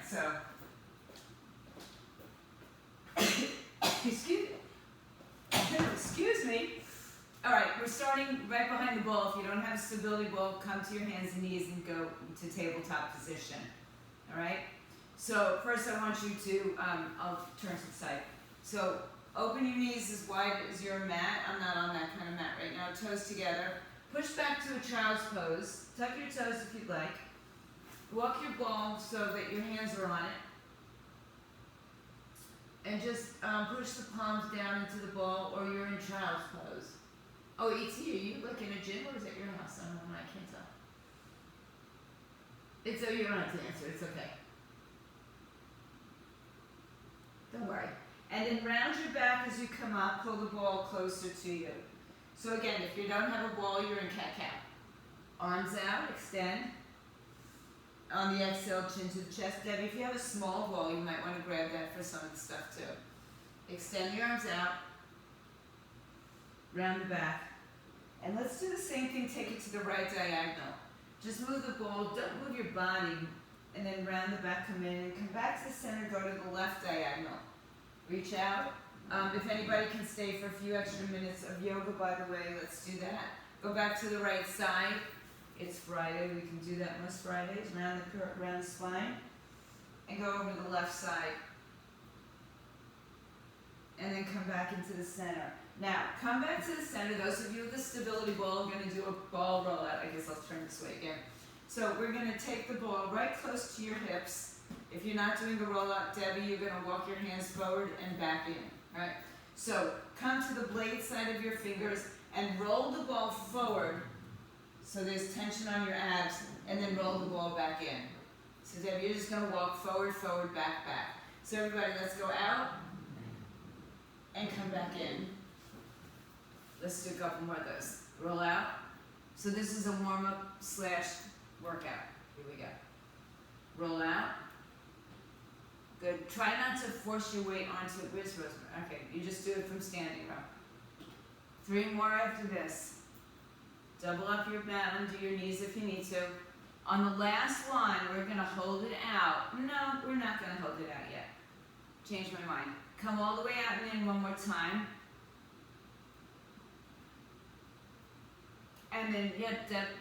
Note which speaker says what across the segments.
Speaker 1: so. Excuse me. All right, we're starting right behind the ball. If you don't have a stability ball, come to your hands and knees and go to tabletop position. All right? So first I want you to, I'll turn to the side. So open your knees as wide as your mat. I'm not on that kind of mat right now. Toes together. Push back to a child's pose. Tuck your toes if you'd like. Walk your ball so that your hands are on it. And just push the palms down into the ball, or you're in child's pose. Oh, E.T., are you like in a gym or is it your house? I don't know, I can't tell. It's, oh, you don't have to answer, it's okay. Don't worry. And then round your back as you come up, pull the ball closer to you. So again, if you don't have a ball, you're in cat-cow. Arms out, extend. On the exhale, chin to the chest. Debbie, if you have a small ball, you might want to grab that for some of the stuff too. Extend your arms out. Round the back. And let's do the same thing, take it to the right diagonal. Just move the ball, don't move your body, and then round the back, come in, and come back to the center, go to the left diagonal. Reach out. If anybody can stay for a few extra minutes of yoga, by the way, let's do that. Go back to the right side. It's Friday, we can do that most Fridays. Round the spine. And go over to the left side. And then come back into the center. Now, come back to the center. Those of you with the stability ball are going to do a ball rollout. I guess I'll turn this way again. So we're going to take the ball right close to your hips. If you're not doing the rollout, Debbie, you're going to walk your hands forward and back in. Right? So come to the blade side of your fingers and roll the ball forward so there's tension on your abs, and then roll the ball back in. So Debbie, you're just going to walk forward, forward, back, back. So everybody, let's go out and come back in. Let's do a couple more of those. Roll out. So this is a warm-up / workout. Here we go. Roll out. Good. Try not to force your weight onto it. Where's Rosemary? Okay, you just do it from standing row. 3 more after this. Double up your mat under your knees if you need to. On the last one, we're going to hold it out. No, we're not going to hold it out yet. Change my mind. Come all the way out and in one more time. And then,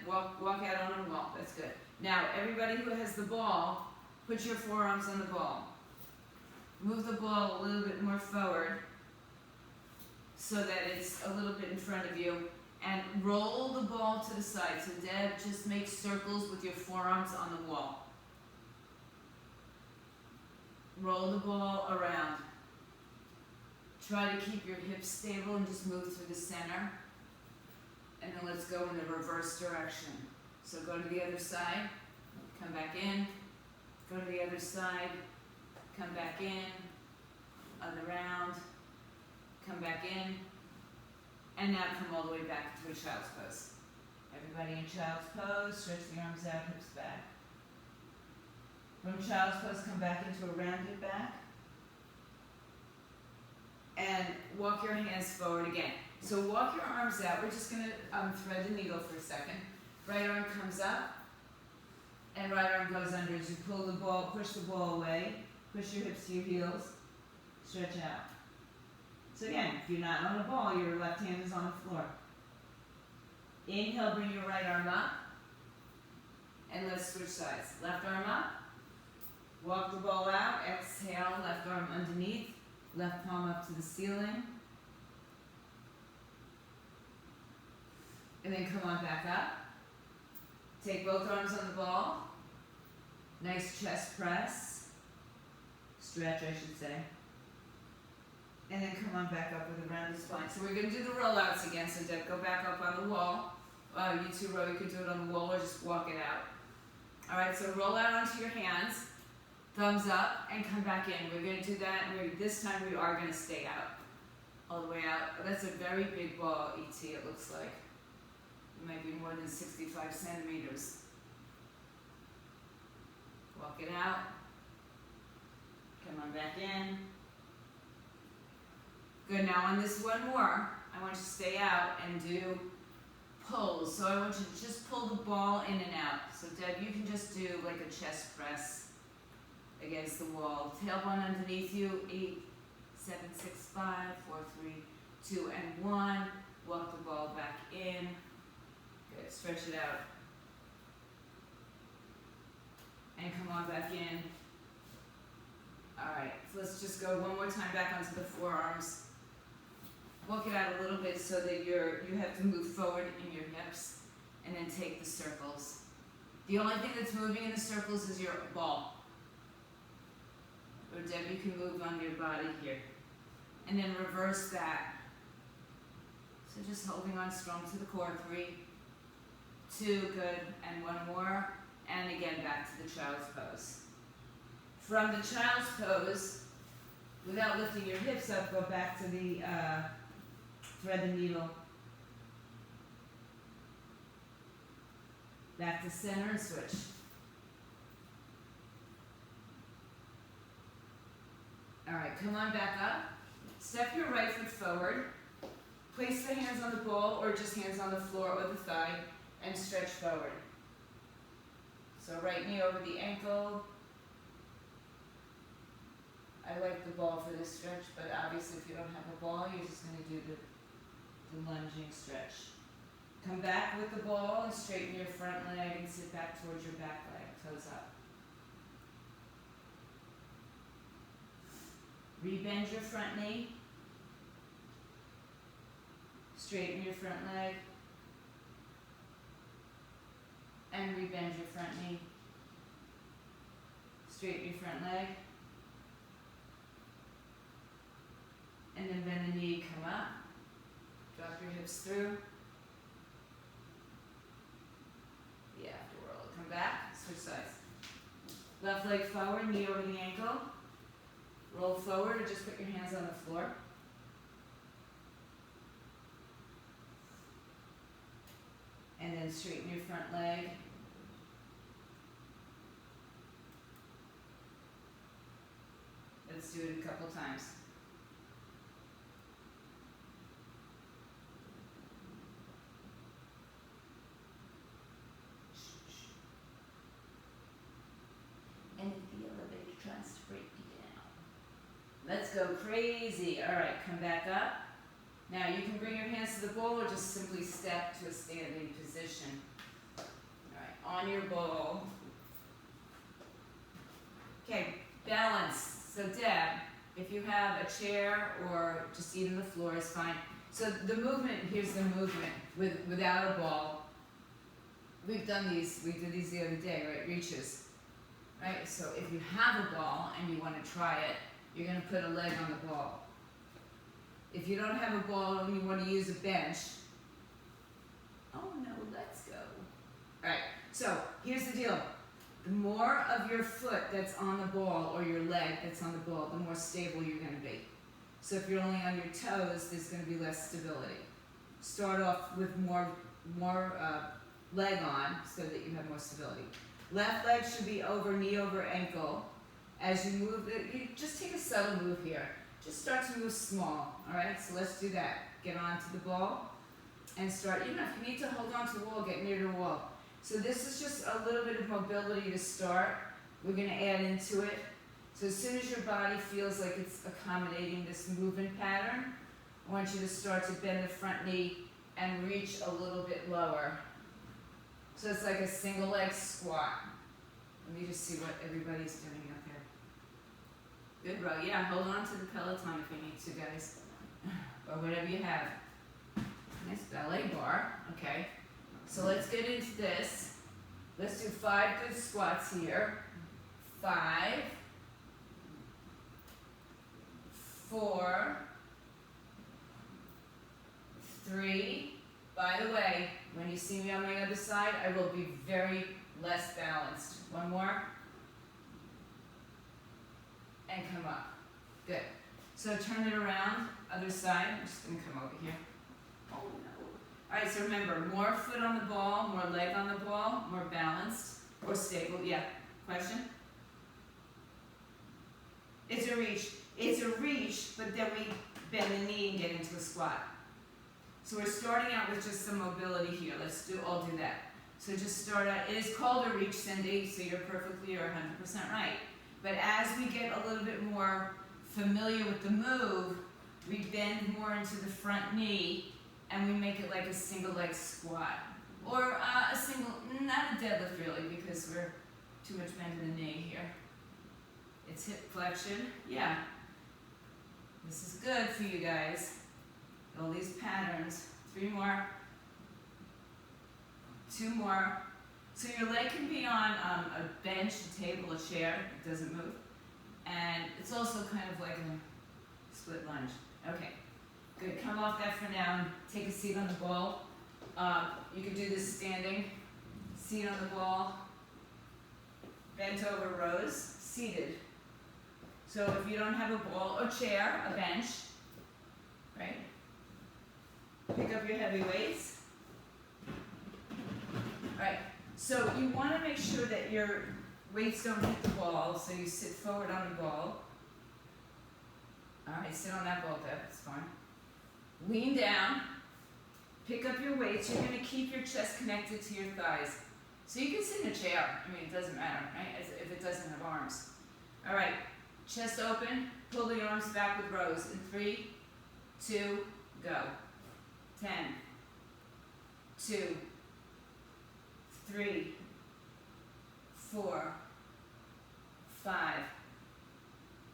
Speaker 1: walk out on a wall. That's good. Now, everybody who has the ball, put your forearms on the ball. Move the ball a little bit more forward so that it's a little bit in front of you. And roll the ball to the side. So, Deb, just make circles with your forearms on the wall. Roll the ball around. Try to keep your hips stable and just move through the center. And then let's go in the reverse direction. So go to the other side, come back in, go to the other side, come back in, other round, come back in, and now come all the way back to a child's pose. Everybody in child's pose, stretch the arms out, hips back. From child's pose, come back into a rounded back. And walk your hands forward again. So walk your arms out. We're just going to thread the needle for a second. Right arm comes up, and right arm goes under as you pull the ball, push the ball away, push your hips to your heels, stretch out. So again, if you're not on the ball, your left hand is on the floor. Inhale, bring your right arm up, and let's switch sides. Left arm up, walk the ball out, exhale, left arm underneath, left palm up to the ceiling. And then come on back up. Take both arms on the ball. Nice chest press. Stretch, I should say. And then come on back up with a rounded spine. So we're going to do the rollouts again. So Deb, go back up on the wall. You two row, you could do it on the wall or just walk it out. All right, so roll out onto your hands. Thumbs up and come back in. We're going to do that. And this time we are going to stay out. All the way out. That's a very big ball, E.T., it looks like. It might be more than 65 centimeters. Walk it out. Come on back in. Good, now on this one more, I want you to stay out and do pulls. So I want you to just pull the ball in and out. So Deb, you can just do like a chest press. against the wall. Tailbone underneath you, 8, 7, 6, 5, 4, 3, 2, and 1. Walk the ball back in. Good, stretch it out. And come on back in. Alright, so let's just go one more time back onto the forearms. Walk it out a little bit so that you have to move forward in your hips, and then take the circles. The only thing that's moving in the circles is your ball. Or Deb, you can move on your body here. And then reverse that. So just holding on strong to the core. 3, 2, good, and 1 more. And again, back to the child's pose. From the child's pose, without lifting your hips up, go back to the thread the needle. Back to center and switch. Alright, come on back up. Step your right foot forward. Place the hands on the ball or just hands on the floor or the thigh and stretch forward. So right knee over the ankle. I like the ball for this stretch, but obviously if you don't have a ball, you're just going to do the lunging stretch. Come back with the ball and straighten your front leg and sit back towards your back leg, toes up. Rebend your front knee. Straighten your front leg. And rebend your front knee. Straighten your front leg. And then bend the knee, come up. Drop your hips through. The afterworld. Come back, switch sides. Left leg forward, knee over the ankle. Roll forward or just put your hands on the floor. And then straighten your front leg. Let's do it a couple times. And the elevator tries to break you down. Let's go crazy. All right, come back up. Now you can bring your hands to the ball or just simply step to a standing position. All right, on your ball. Okay, balance. So Deb, if you have a chair or just even the floor is fine. So the movement, here's the movement without a ball. We've done these, we did these the other day, right? Reaches. Right? So if you have a ball and you want to try it, you're going to put a leg on the ball. If you don't have a ball and you want to use a bench, oh no, let's go. All right, so here's the deal. The more of your foot that's on the ball or your leg that's on the ball, the more stable you're going to be. So if you're only on your toes, there's going to be less stability. Start off with more leg on so that you have more stability. Left leg should be over knee over ankle. As you move, you just take a subtle move here. Just start to move small, all right? So let's do that. Get onto the ball and start. Even if you need to hold on to the wall, get near the wall. So this is just a little bit of mobility to start. We're going to add into it. So as soon as your body feels like it's accommodating this movement pattern, I want you to start to bend the front knee and reach a little bit lower. So it's like a single leg squat. Let me just see what everybody's doing out there. Good, bro. Yeah, hold on to the Peloton if you need to, guys. Or whatever you have. Nice ballet bar. Okay. So let's get into this. Let's do 5 good squats here. 5, 4, 3. By the way, when you see me on my other side, I will be very less balanced. 1 more. And come up. Good. So turn it around, other side. I'm just going to come over here. Oh no. All right, so remember, more foot on the ball, more leg on the ball, more balanced or stable. Yeah, question? It's a reach. It's a reach, but then we bend the knee and get into a squat. So we're starting out with just some mobility here. Let's all do that. So just start out. It is called a reach, Cindy, so you're 100% right. But as we get a little bit more familiar with the move, we bend more into the front knee and we make it like a single leg squat. Or a single, not a deadlift really, because we're too much bend in the knee here. It's hip flexion, yeah. This is good for you guys. All these patterns. 3 more. 2 more. So your leg can be on a bench, a table, a chair. It doesn't move. And it's also kind of like a split lunge. Okay, good. Come off that for now and take a seat on the ball. You can do this standing. Seat on the ball. Bent over rows. Seated. So if you don't have a ball or chair, a bench, right? Pick up your heavy weights. All right, so you want to make sure that your weights don't hit the ball, so you sit forward on the ball. All right, sit on that ball dip, it's fine. Lean down, pick up your weights. You're going to keep your chest connected to your thighs. So you can sit in a chair. I mean, it doesn't matter, right? If it doesn't have arms. All right, chest open, pull the arms back with rows. In 3, 2, go. 10, 2, 3, 4, 5,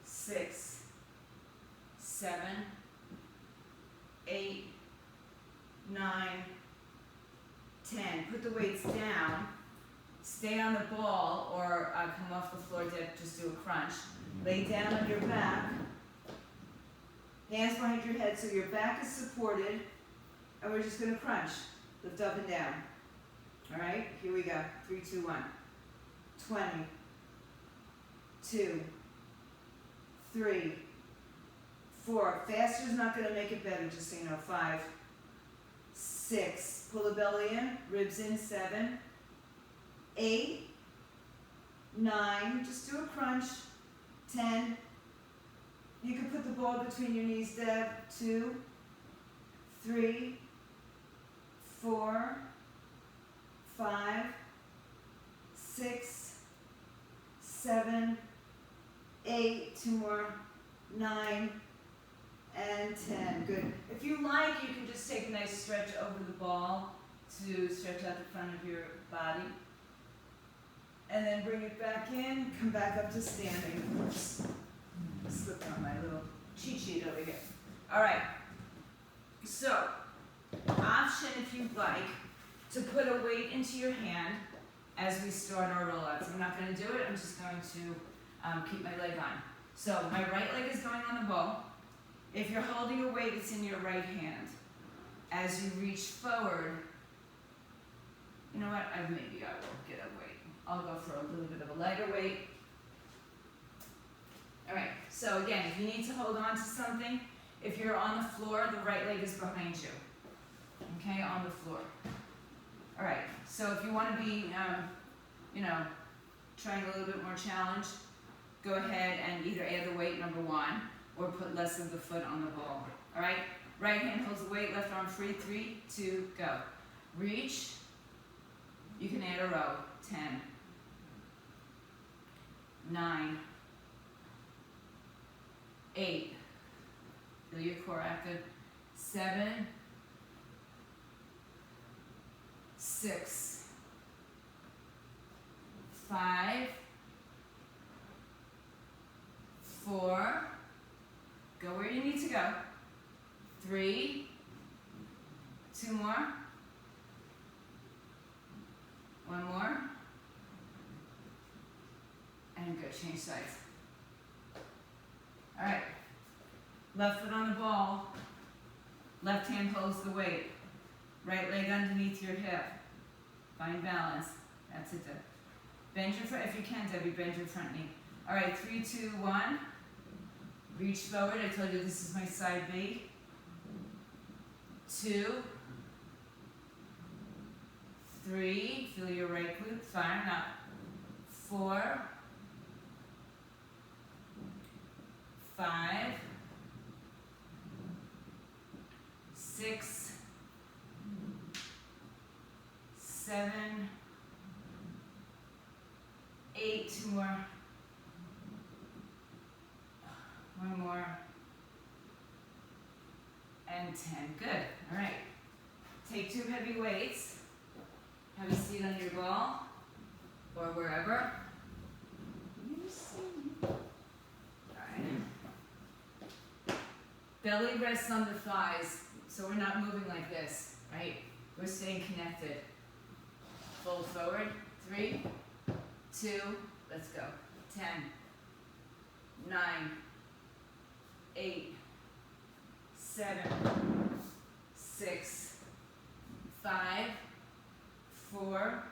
Speaker 1: 6, 7, 8, 9, 10. Put the weights down. Stay on the ball or come off the floor dip, just do a crunch. Lay down on your back. Hands behind your head so your back is supported. And we're just going to crunch. Lift up and down. All right, here we go. 3, 2, 1. 20, 2, 3, 4. Faster is not going to make it better, just so you know. 5, 6. Pull the belly in, ribs in. 7, 8, 9. Just do a crunch. 10. You can put the ball between your knees, Deb. 2, 3, 4, 5, 6, 7, 8, 2 more, 9, and 10. Good. If you like, you can just take a nice stretch over the ball to stretch out the front of your body. And then bring it back in, come back up to standing. Oops. Slipped on my little cheat sheet over here. All right. So, option if you'd like to put a weight into your hand as we start our rollouts. I'm not going to do it, I'm just going to keep my leg on. So my right leg is going on the ball. If you're holding a weight, it's in your right hand. As you reach forward, you know what, maybe I will get a weight. I'll go for a little bit of a lighter weight. All right, so again, if you need to hold on to something, if you're on the floor, the right leg is behind you. Okay, on the floor. All right, so if you want to be, trying a little bit more challenge, go ahead and either add the weight, number 1, or put less of the foot on the ball. All right, right hand holds the weight, left arm free. 3, 2, go. Reach. You can add a row. 10, 9, 8. Feel your core active. 7, 6, 5, 4. Go where you need to go. 3, 2 more. 1 more. And good. Change sides. All right. Left foot on the ball. Left hand holds the weight. Right leg underneath your hip. Find balance. That's it, Deb. Bend your front, if you can, Debbie, bend your front knee. All right, 3, 2, 1. Reach forward. I told you this is my side B. 2, 3. Feel your right glute. Fire up. 4, 5, 6, 7, 8. 2 more. and 10. Good. All right. Take 2 heavy weights. Have a seat on your ball or wherever. All right. Belly rests on the thighs, so we're not moving like this, right? We're staying connected. Fold forward. 3, 2, let's go. 10, 9, 8, 7, 6, 5, 4,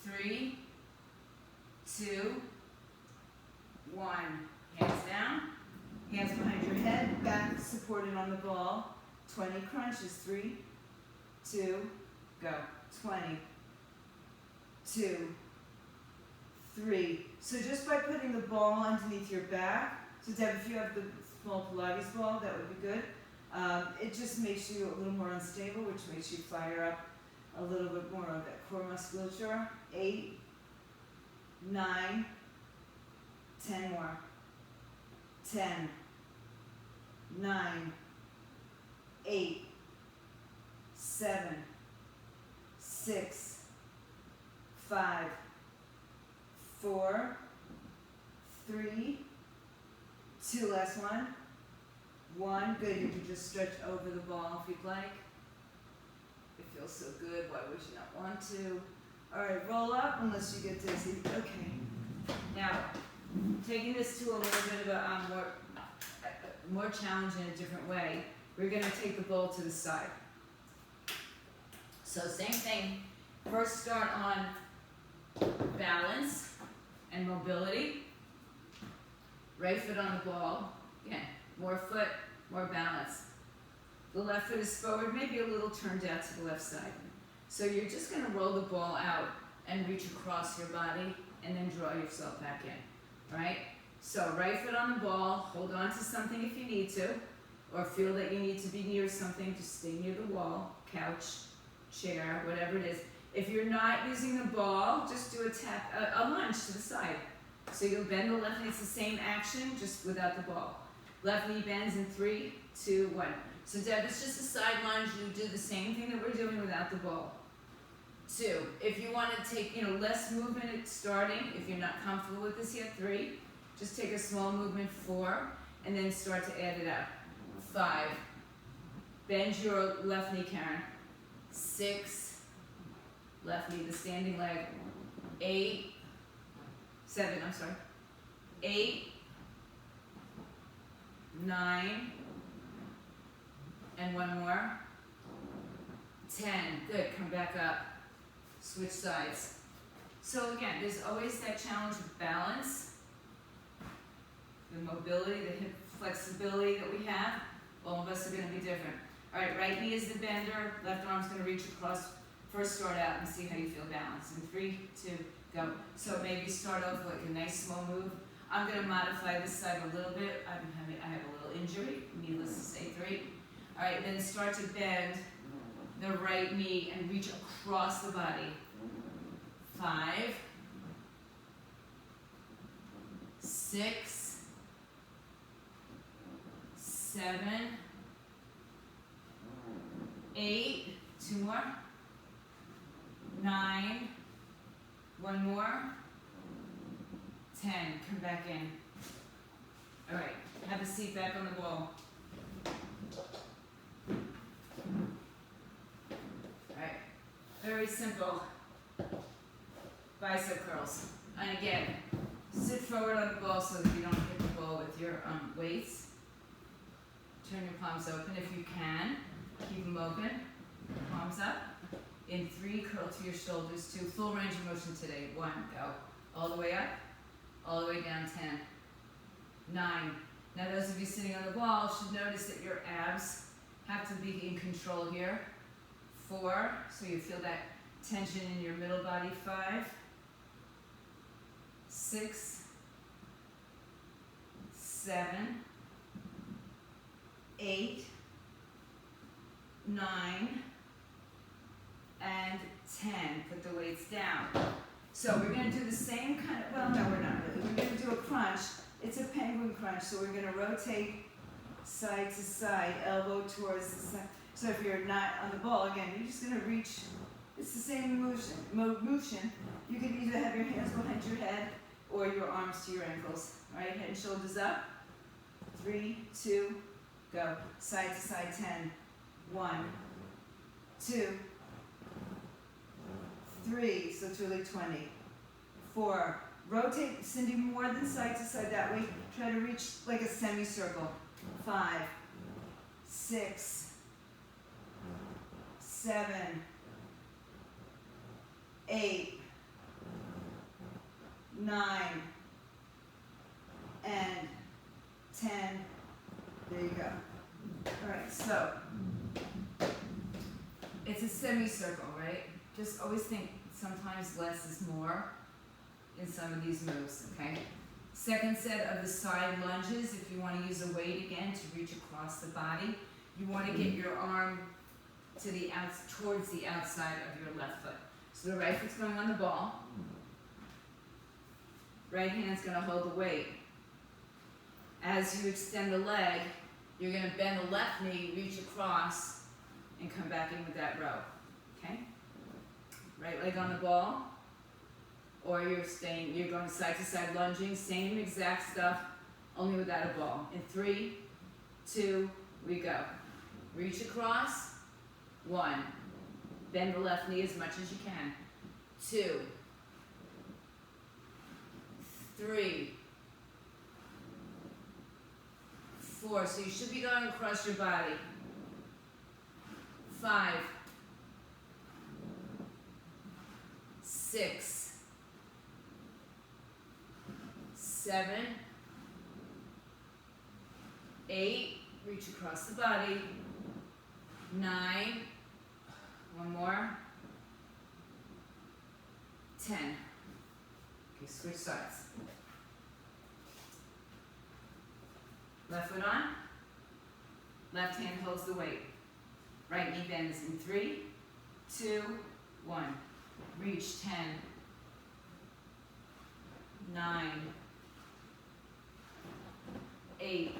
Speaker 1: 3, 2, 1. Hands down. Hands behind your head, back supported on the ball. 20 crunches. 3, 2, go. 20, 2, 3. So just by putting the ball underneath your back, so Deb, if you have the small Pilates ball, that would be good. It just makes you a little more unstable, which makes you fire up a little bit more of that core musculature. 8, 9, 10 more. 10, 9, 8, 7, 6, 5, 4, 3, 2, last one. 1, good. You can just stretch over the ball if you'd like. It feels so good. Why would you not want to? All right, roll up unless you get dizzy. Okay. Now, taking this to a little bit of a more challenge in a different way, we're going to take the ball to the side. So same thing. First start on balance and mobility. Right foot on the ball. Again, more foot, more balance. The left foot is forward, maybe a little turned out to the left side. So you're just going to roll the ball out and reach across your body and then draw yourself back in. Right? So right foot on the ball, hold on to something if you need to, or feel that you need to be near something, just stay near the wall, couch, chair, whatever it is. If you're not using the ball, just do a lunge to the side. So you'll bend the left knee, it's the same action, just without the ball. Left knee bends in 3, 2, 1. So Deb, it's just a side lunge, you do the same thing that we're doing without the ball. 2, if you want to take, less movement at starting, if you're not comfortable with this yet, 3, just take a small movement, 4, and then start to add it up. 5, bend your left knee, Karen. 6, left knee, the standing leg. 8, 7, I'm sorry. 8, 9, and 1 more. 10, good, come back up. Switch sides. So again, there's always that challenge of balance, the mobility, the hip flexibility that we have. All of us are going to be different. All right, right knee is the bender, left arm's going to reach across. First start out and see how you feel balanced. In 3, 2, go. So maybe start off like a nice small move. I'm going to modify this side a little bit. I have a little injury, needless to say. 3. All right, then start to bend the right knee and reach across the body. 5, 6, 7, 8, 2 more, 9, 1 more, 10, come back in. All right, have a seat back on the ball. All right, very simple bicep curls. And again, sit forward on the ball so that you don't hit the ball with your weights. Turn your palms open if you can. Keep them open. Palms up. In 3, curl to your shoulders. 2, full range of motion today. 1, go. All the way up. All the way down. 10. 9. Now those of you sitting on the ball should notice that your abs have to be in control here. 4, so you feel that tension in your middle body. 5, 6, 7, 8, 9, and 10. Put the weights down. So we're going to do the same kind of, well, no, we're not really. We're going to do a crunch. It's a penguin crunch, so we're going to rotate side to side, elbow towards the side. So if you're not on the ball, again, you're just gonna reach. It's the same motion. You can either have your hands behind your head or your arms to your ankles. All right, head and shoulders up. 3, 2, go. Side to side, 10. 1, 2, 3, so it's really 20. 4, rotate, Cindy, more than side to side, that way try to reach like a semicircle. 5, 6, 7, 8, 9, and 10. There you go. All right, so it's a semicircle, right? Just always think sometimes less is more in some of these moves, okay? Second set of the side lunges, if you want to use a weight again to reach across the body, you want to get your arm to the towards the outside of your left foot. So the right foot's going on the ball. Right hand's going to hold the weight. As you extend the leg, you're going to bend the left knee, reach across, and come back in with that row. Okay? Right leg on the ball. Or you're going side to side lunging, same exact stuff, only without a ball. In 3, 2, we go. Reach across. 1. Bend the left knee as much as you can. 2, 3, 4. So you should be going across your body. 5, 6, 7, 8. Reach across the body. 9. One more. 10. Okay, switch sides. Left foot on. Left hand holds the weight. Right knee bends in 3, 2, 1. Reach 10, 9, 8,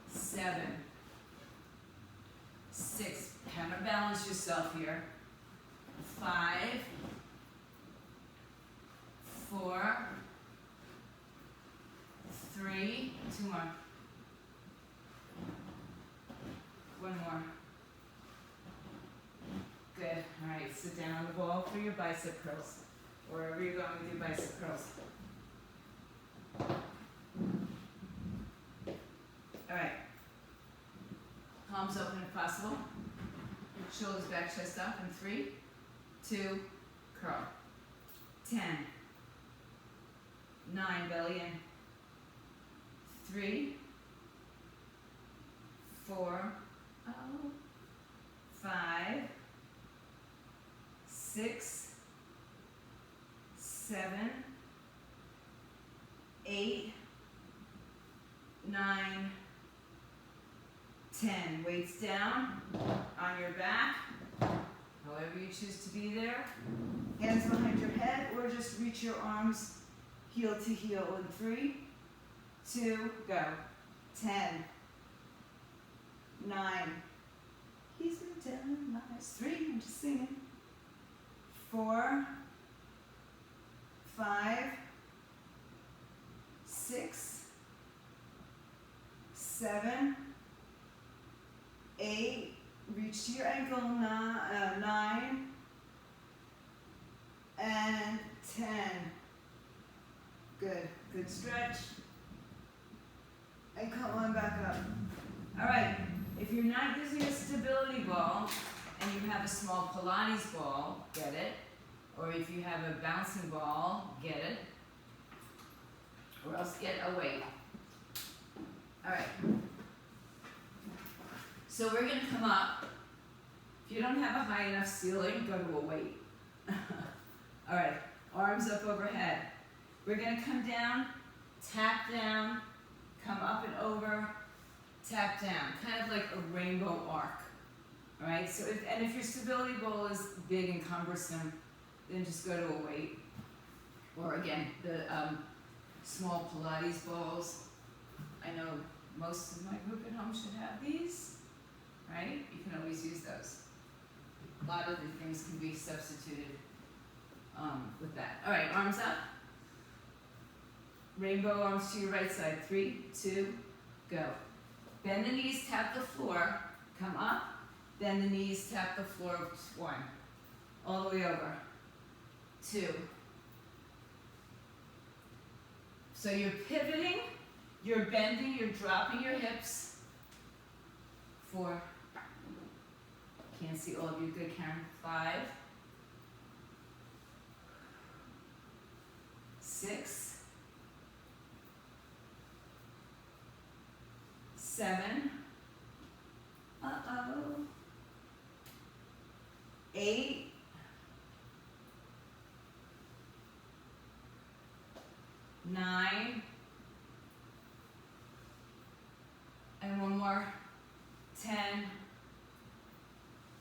Speaker 1: 7, 6. Counterbalance yourself here. 5, 4, 3, 2 more. 1 more. Good. All right, sit down on the ball for your bicep curls. Wherever you're going with your bicep curls. All right. Palms open if possible. Shoulders back, chest up. In 3, 2, curl. 10, 9, belly in. 3, 4, 5, 6, 7, 8, 9, 10. Weights down on your back, however you choose to be there. Hands behind your head, or just reach your arms heel to heel. In 3, 2, go. 10, 9. He's been telling lies. 3, I'm just singing. 4, 5, 6, 7, 8, reach to your ankle, 9, and 10. Good, good stretch. And come on back up. All right, if you're not using a stability ball and you have a small Pilates ball, get it. Or if you have a bouncing ball, get it. Or else get a weight. All right. So we're going to come up. If you don't have a high enough ceiling, go to a weight. All right, arms up overhead. We're going to come down, tap down, come up and over, tap down, kind of like a rainbow arc. All right, so if your stability ball is big and cumbersome, then just go to a weight. Or again, the small Pilates balls. I know most of my group at home should have these, right? You can always use those. A lot of the things can be substituted with that. All right, arms up. Rainbow arms to your right side. 3, 2, go. Bend the knees, tap the floor, come up. Bend the knees, tap the floor. 1. All the way over. 2. So you're pivoting, you're bending, you're dropping your hips. 4. Can't see all of you. Good, Karen. 5. 6. 7. Uh-oh. 8. 9. And one more. 10.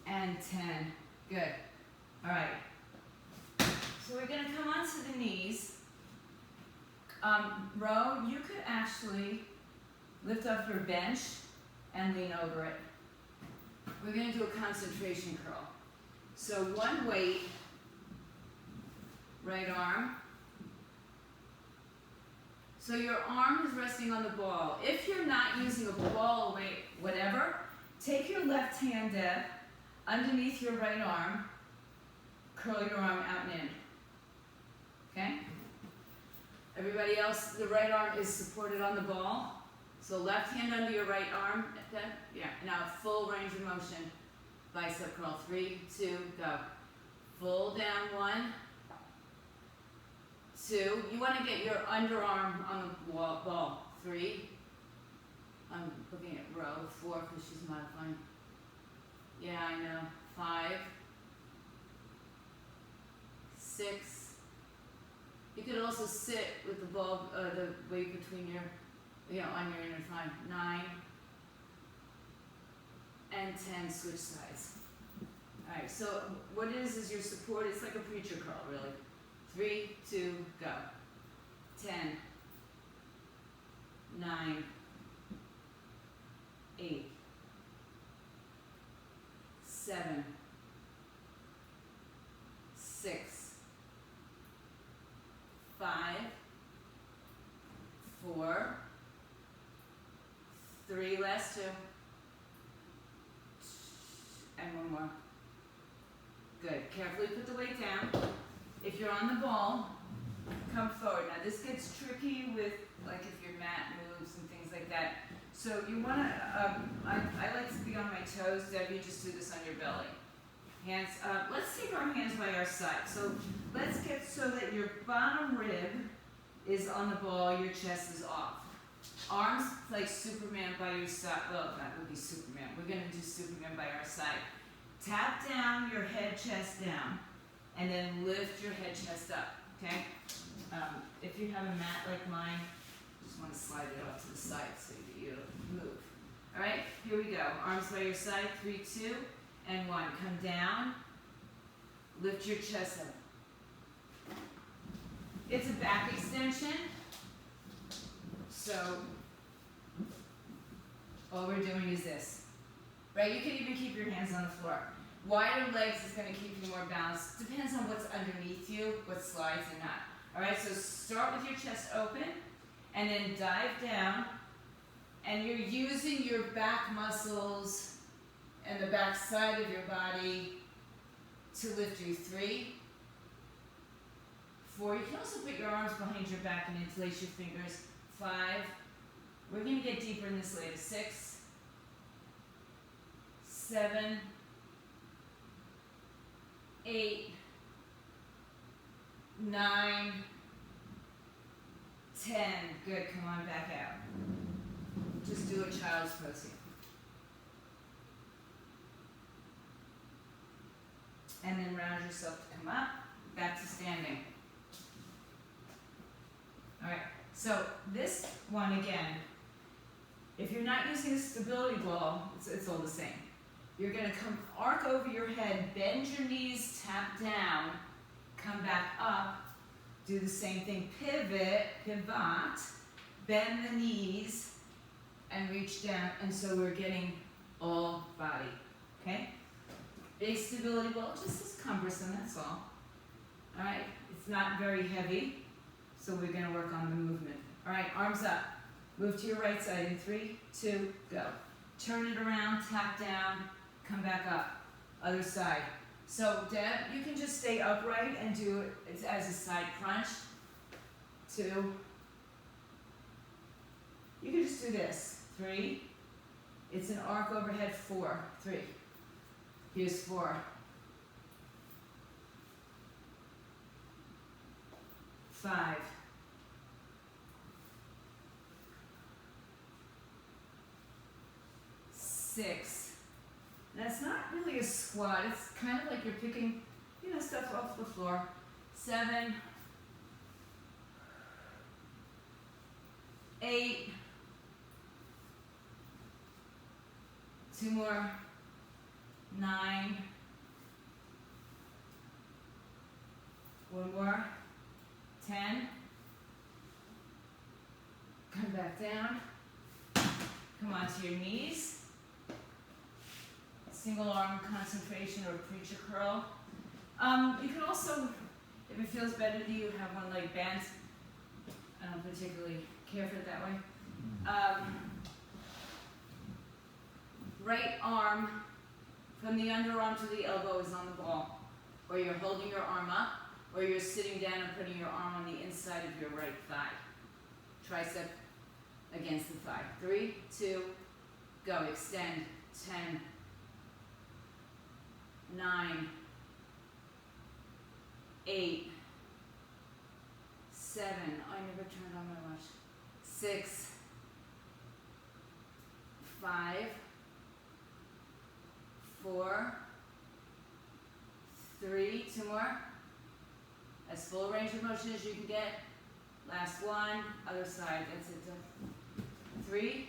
Speaker 1: And 10. Good. All right. So we're going to come onto the knees. Ro, you could actually lift up your bench and lean over it. We're going to do a concentration curl. So one weight, right arm. So your arm is resting on the ball. If you're not using a ball weight, whatever, take your left hand up underneath your right arm, curl your arm out and in. Okay? Everybody else, the right arm is supported on the ball. So left hand under your right arm. Yeah, now full range of motion. Bicep curl. 3, 2, go. Full down. 1, 2. You want to get your underarm on the ball. 3. I'm looking at Ro. 4 because she's modifying. Yeah, I know. 5. 6. You could also sit with the ball, the weight between your, on your inner thigh. 9 and 10. Switch sides. All right. So what it is your support. It's like a preacher curl, really. 3, 2, go. 10, 9, 8, 7, 6, 5, 4, 3, last 2, and one more. Good. Carefully put the weight down. If you're on the ball, come forward. Now this gets tricky with, like, if your mat moves and things like that. So you want to, I like to be on my toes. Debbie, just do this on your belly. Hands up. Let's take our hands by our side. So let's get so that your bottom rib is on the ball, your chest is off. Arms like Superman by your side. Well, that would be Superman. We're going to do Superman by our side. Tap down your head, chest down. And then lift your head, chest up, okay? If you have a mat like mine, just want to slide it off to the side so that you don't move. All right, here we go. Arms by your side, 3, 2, and 1. Come down, lift your chest up. It's a back extension, so all we're doing is this, right? You can even keep your hands on the floor. Wider legs is going to keep you more balanced. Depends on what's underneath you, what slides and not. All right, so start with your chest open, and then dive down, and you're using your back muscles and the back side of your body to lift you. 3, 4. You can also put your arms behind your back and interlace your fingers. 5. We're going to get deeper in this later. 6, 7, 8, 9, 10. Good. Come on back out. Just do a child's pose here. And then round yourself to come up. Back to standing. All right. So this one again, if you're not using a stability ball, it's all the same. You're going to come arc over your head, bend your knees, tap down, come back up, do the same thing, pivot, bend the knees, and reach down, and so we're getting all body, okay? Base stability ball, just as cumbersome, that's all. All right, it's not very heavy, so we're gonna work on the movement. All right, arms up. Move to your right side in 3, 2, go. Turn it around, tap down, come back up. Other side. So Deb, you can just stay upright and do it as a side crunch. 2. You can just do this. 3. It's an arc overhead. 4. 3. Here's 4. 5. 6. That's not really a squat. It's kind of like you're picking, stuff off the floor. 7. 8. 2 more. 9. 1 more. 10. Come back down. Come onto your knees. Single arm concentration or preacher curl. You can also, if it feels better to you, have one leg bent. I don't particularly care for it that way. Right arm from the underarm to the elbow is on the ball. Or you're holding your arm up, or you're sitting down and putting your arm on the inside of your right thigh. Tricep against the thigh. 3, 2, go. Extend. 10. 9, 8, 7, I never turned on my watch. 6, 5, 4, 3, 2 more. As full range of motion as you can get. Last one, other side, that's it. 3,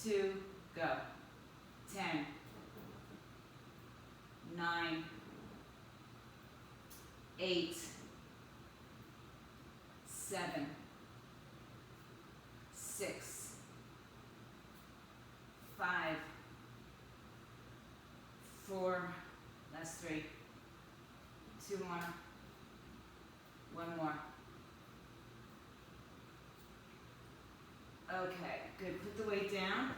Speaker 1: 2, go. 10. 9, 8, 7, 6, 5, 4, that's 3, 2 more, 1 more. Okay, good. Put the weight down.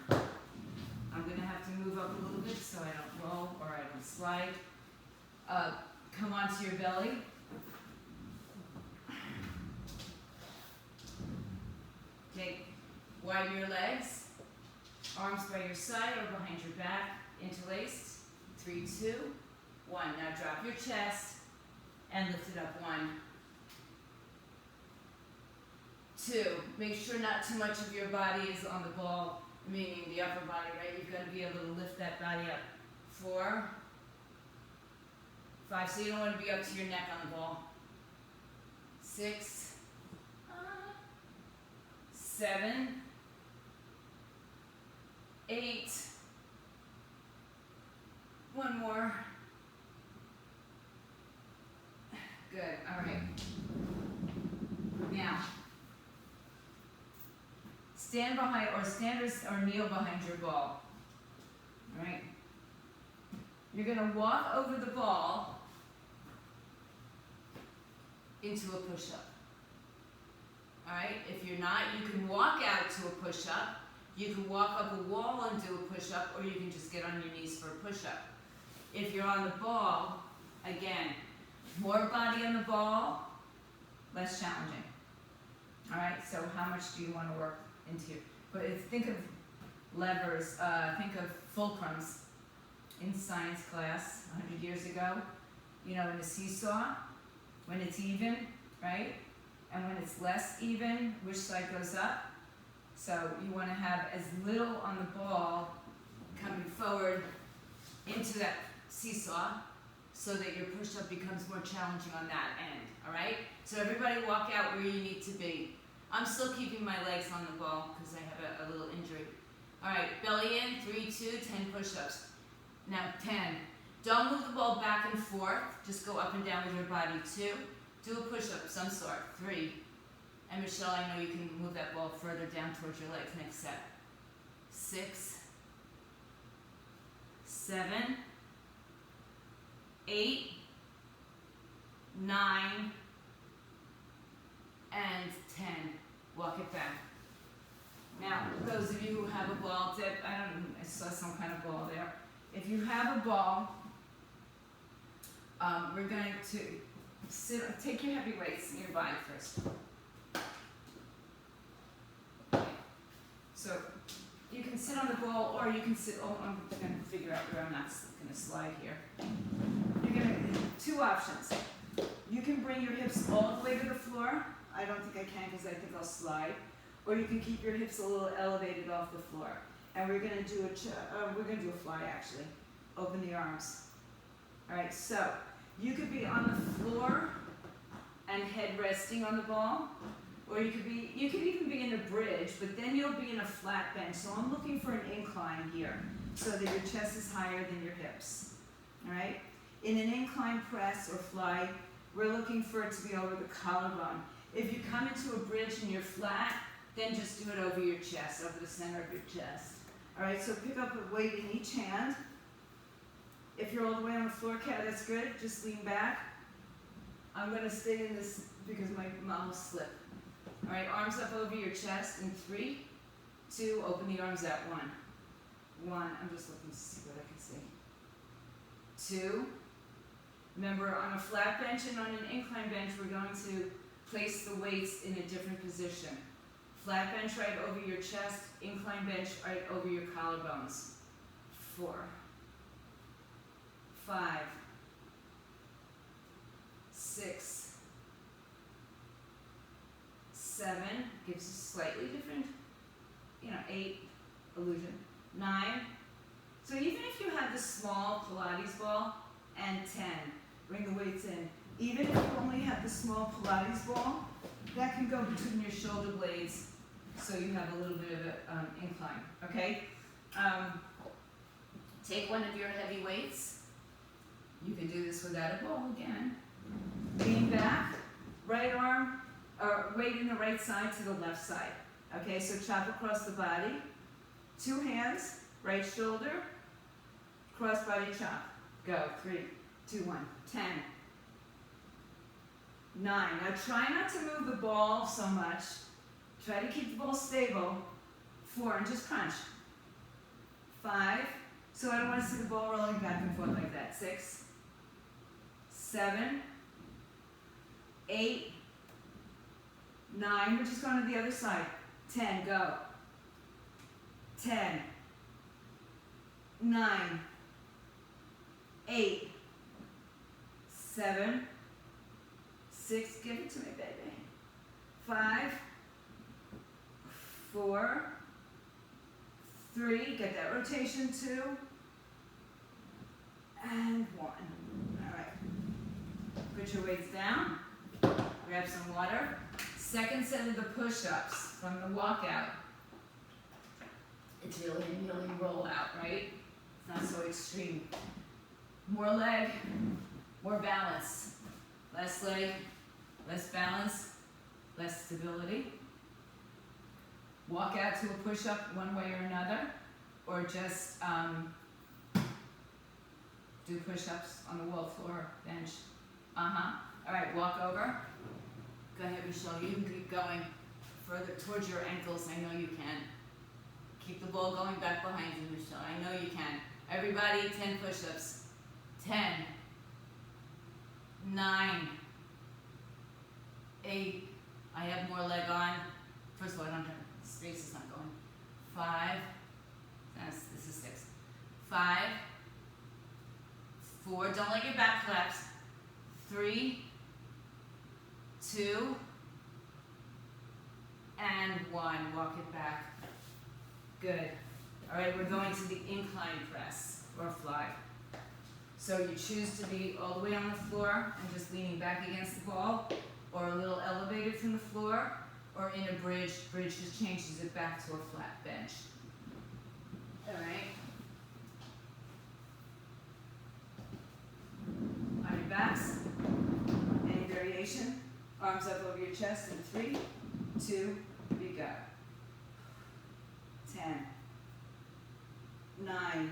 Speaker 1: I'm going to have to move up a little bit so I don't roll or I don't slide. Come onto your belly. Widen your legs. Arms by your side or behind your back. Interlaced. 3, 2, 1. Now drop your chest and lift it up. 1, 2. Make sure not too much of your body is on the ball. Meaning the upper body, right? You've got to be able to lift that body up. 4, 5, so you don't want to be up to your neck on the ball. 6, 7, 8, 1 more. Good, all right. Now, stand behind or kneel behind your ball. All right. You're going to walk over the ball into a push-up. All right. If you're not, you can walk out to a push-up. You can walk up a wall and do a push-up, or you can just get on your knees for a push-up. If you're on the ball, again, more body on the ball, less challenging. All right. So how much do you want to work into? But think of levers. Think of fulcrums in science class 100 years ago. In a seesaw, when it's even, right? And when it's less even, which side goes up? So you want to have as little on the ball coming forward into that seesaw so that your push-up becomes more challenging on that end, all right? So everybody walk out where you need to be. I'm still keeping my legs on the ball because I have a little injury. All right, belly in, 3, 2, 10 push-ups. Now 10. Don't move the ball back and forth. Just go up and down with your body. 2. Do a push-up of some sort. 3. And Michelle, I know you can move that ball further down towards your legs. Next set. 6, 7, 8, 9, and 10. Walk it back. Now, those of you who have a ball dip, I saw some kind of ball there. If you have a ball, we're going to take your heavy weights nearby first. So you can sit on the ball, or you can sit. Oh, I'm going to figure out where I'm not going to slide here. You're going to two options. You can bring your hips all the way to the floor. I don't think I can because I think I'll slide. Or you can keep your hips a little elevated off the floor. And we're going to do a fly actually. Open the arms. All right. So you could be on the floor and head resting on the ball. Or you could even be in a bridge, but then you'll be in a flat bench. So I'm looking for an incline here, so that your chest is higher than your hips. All right? In an incline press or fly, we're looking for it to be over the collarbone. If you come into a bridge and you're flat, then just do it over your chest, over the center of your chest. All right? So pick up a weight in each hand. If you're all the way on the floor, cat, that's good. Just lean back. I'm going to stay in this because my mom will slip. All right, arms up over your chest in 3, 2, open the arms out, 1. I'm just looking to see what I can see. 2. Remember, on a flat bench and on an incline bench, we're going to place the weights in a different position. Flat bench right over your chest, incline bench right over your collarbones. 4, 5, 6, 7, gives a slightly different, 8, illusion, 9. So even if you have the small Pilates ball, and 10, bring the weights in. Even if you only have the small Pilates ball, that can go between your shoulder blades, so you have a little bit of an incline, okay? Take one of your heavy weights. You can do this without a ball again. Lean back, right arm, or weight in the right side to the left side. Okay, so chop across the body. 2 hands, right shoulder, cross body chop. Go, 3, 2, 1, 10. 9. Now try not to move the ball so much. Try to keep the ball stable. 4, and just crunch. 5, so I don't want to see the ball rolling back and forth like that. 6, 7, 8, 9, we're just going to the other side. 10, go. 10, 9, 8, 7, 6, give it to me, baby. 5, 4, 3, get that rotation, 2, and 1. All right. Put your weights down. Grab some water. Second set of the push-ups from the walkout. It's really roll out, right? It's not so extreme. More leg, more balance. Less leg, less balance, less stability. Walk out to a push-up one way or another, or just do push-ups on the wall, floor, bench. All right, walk over. Go ahead, Michelle, you can keep going further towards your ankles. I know you can. Keep the ball going back behind you, Michelle. I know you can. Everybody, 10 push-ups. 10, 9, 8. I have more leg on. First of all, I don't have, space is not going. 5, this is 6. 5, 4, don't let your back collapse. 3, 2, and 1. Walk it back. Good. All right, we're going to the incline press or fly. So you choose to be all the way on the floor and just leaning back against the ball, or a little elevated from the floor, or in a bridge. Bridge just changes it back to a flat bench. All right. On your backs, any variation. Arms up over your chest in 3, 2, you go. 10, 9.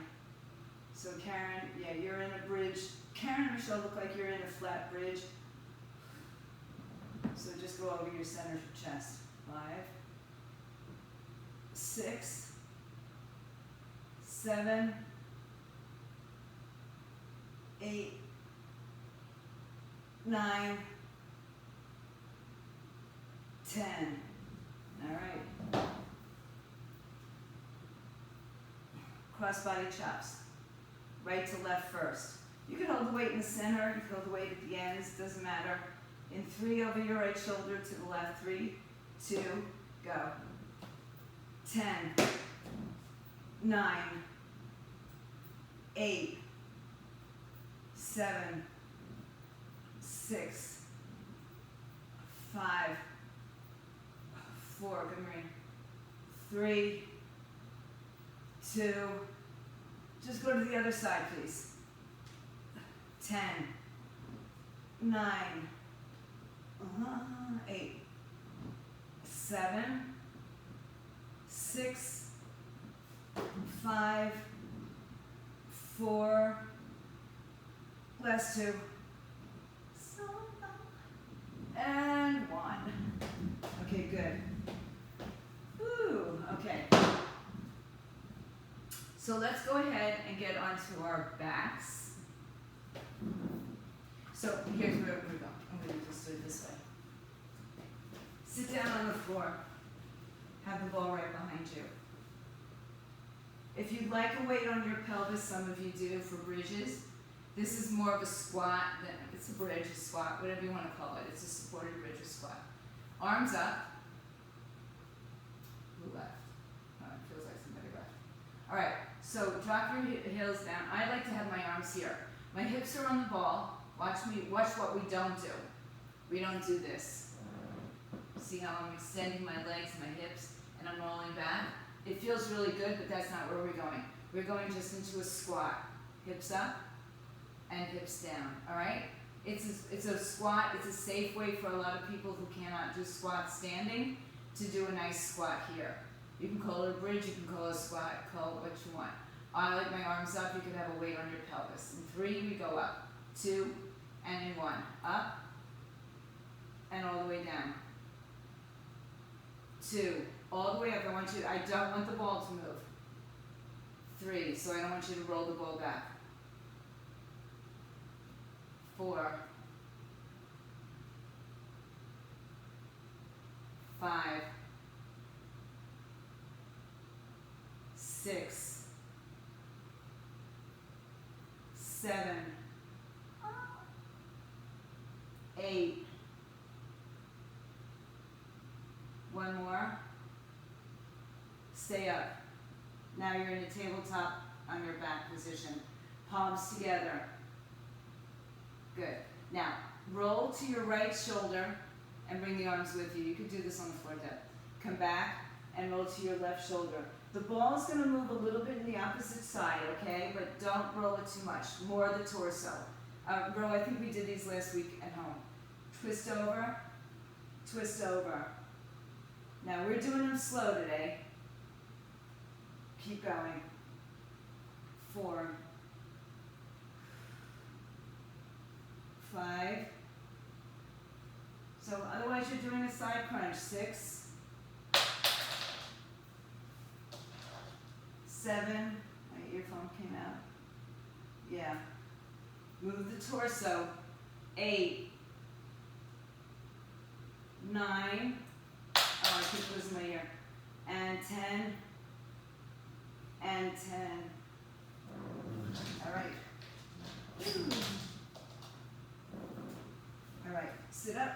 Speaker 1: So Karen, yeah, you're in a bridge. Karen and Michelle look like you're in a flat bridge. So just go over your center chest. 5, 6, 7, 8, 9, 10. All right. Cross body chops. Right to left first. You can hold the weight in the center, you can hold the weight at the ends, doesn't matter. In 3 over your right shoulder to the left. 3, 2, go. 10, 9, 8, 7, 6, 5, 4, good Marie. 3, 2, just go to the other side, please. 10, 9, 8, 7, 6, 5, 4, last 2, and 1. Okay, good. Woo, okay. So let's go ahead and get onto our backs. So here's where we go. I'm going to just do it this way. Sit down on the floor. Have the ball right behind you. If you'd like a weight on your pelvis, some of you do for bridges. This is more of a squat than it's a bridge, a squat, whatever you want to call it. It's a supported bridge or squat. Arms up. Who left? Oh, it feels like somebody left. All right. So drop your heels down. I like to have my arms here. My hips are on the ball. Watch me. Watch what we don't do. We don't do this. See how I'm extending my legs, my hips, and I'm rolling back? It feels really good, but that's not where we're going. We're going just into a squat. Hips up and hips down, all right? It's a squat. It's a safe way for a lot of people who cannot do squats standing to do a nice squat here. You can call it a bridge, you can call it a squat, call it what you want. I like my arms up. You could have a weight on your pelvis. In 3, we go up. 2, and in 1. Up and all the way down. 2, all the way up. I don't want the ball to move. 3, so I don't want you to roll the ball back. 4, 5, 6, 7, 8, 1 more. Stay up. Now you're in a tabletop on your back position. Palms together. Good. Now, roll to your right shoulder and bring the arms with you. You could do this on the floor, Deb. Come back and roll to your left shoulder. The ball is going to move a little bit in the opposite side, okay? But don't roll it too much. More the torso. Bro, I think we did these last week at home. Twist over, twist over. Now we're doing them slow today. Keep going. 4, 5. So otherwise you're doing a side crunch. 6, 7. My earphone came out. Yeah. Move the torso. 8, 9. Oh, I keep losing my ear. And 10. And 10. All right. All right. Sit up.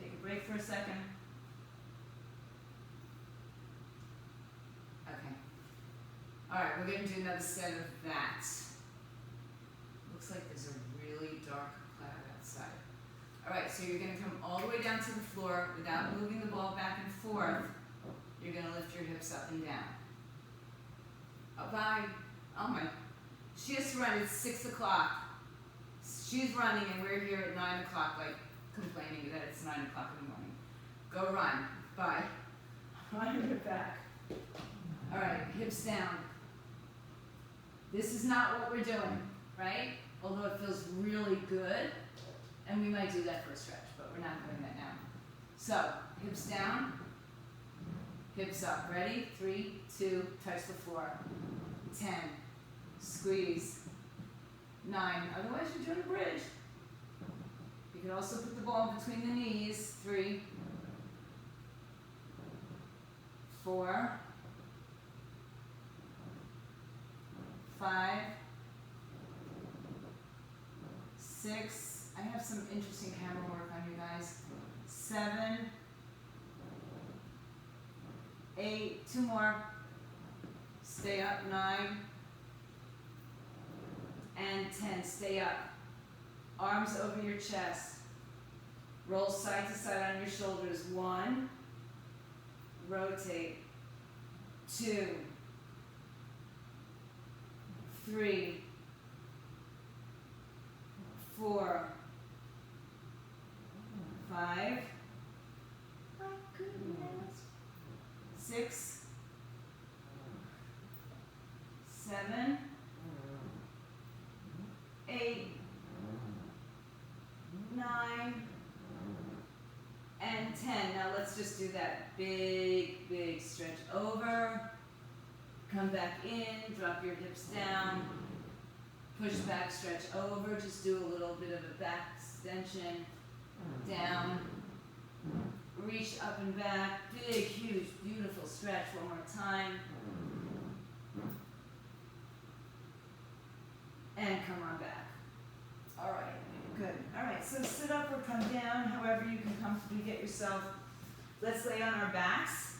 Speaker 1: Take a break for a second. Okay. All right, we're going to do another set of that. Looks like there's a really dark cloud outside. All right, so you're going to come all the way down to the floor without moving the ball back and forth. You're going to lift your hips up and down. Oh, bye. Oh my. She has to run. It's 6 o'clock. She's running and we're here at 9 o'clock, like complaining that it's 9 o'clock in the morning. Go run. Bye. On your back. All right, hips down. This is not what we're doing, right? Although it feels really good, and we might do that for a stretch, but we're not doing that now. So, hips down, hips up. Ready? 3, 2, touch the floor. 10, squeeze. 9, otherwise you're doing a bridge. You can also put the ball between the knees. 3, 4, 5, 6, I have some interesting camera work on you guys. 7, 8, 2 more. Stay up. 9 and 10. Stay up. Arms over your chest. Roll side to side on your shoulders. 1, rotate. 2, 3, 4, 5, 6, 7, 8, 9, and 10. Now let's just do that big, big stretch over. Come back in, drop your hips down. Push back, stretch over. Just do a little bit of a back extension. Down. Reach up and back. Big, huge, beautiful stretch. One more time. And come on back. All right, good. All right, so sit up or come down, however you can comfortably get yourself. Let's lay on our backs.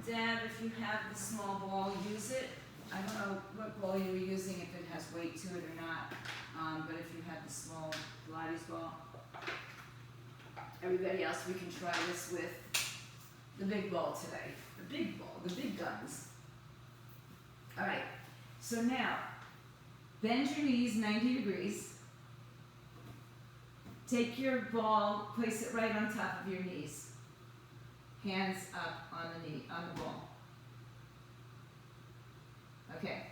Speaker 1: Dab, if you have the small ball, use it. I don't know what ball you were using, if it has weight to it or not, but if you have the small Pilates ball. Everybody else, we can try this with the big ball today. The big ball, the big guns. All right, so now, bend your knees 90 degrees. Take your ball, place it right on top of your knees. Hands up on the knee, on the ball. Okay,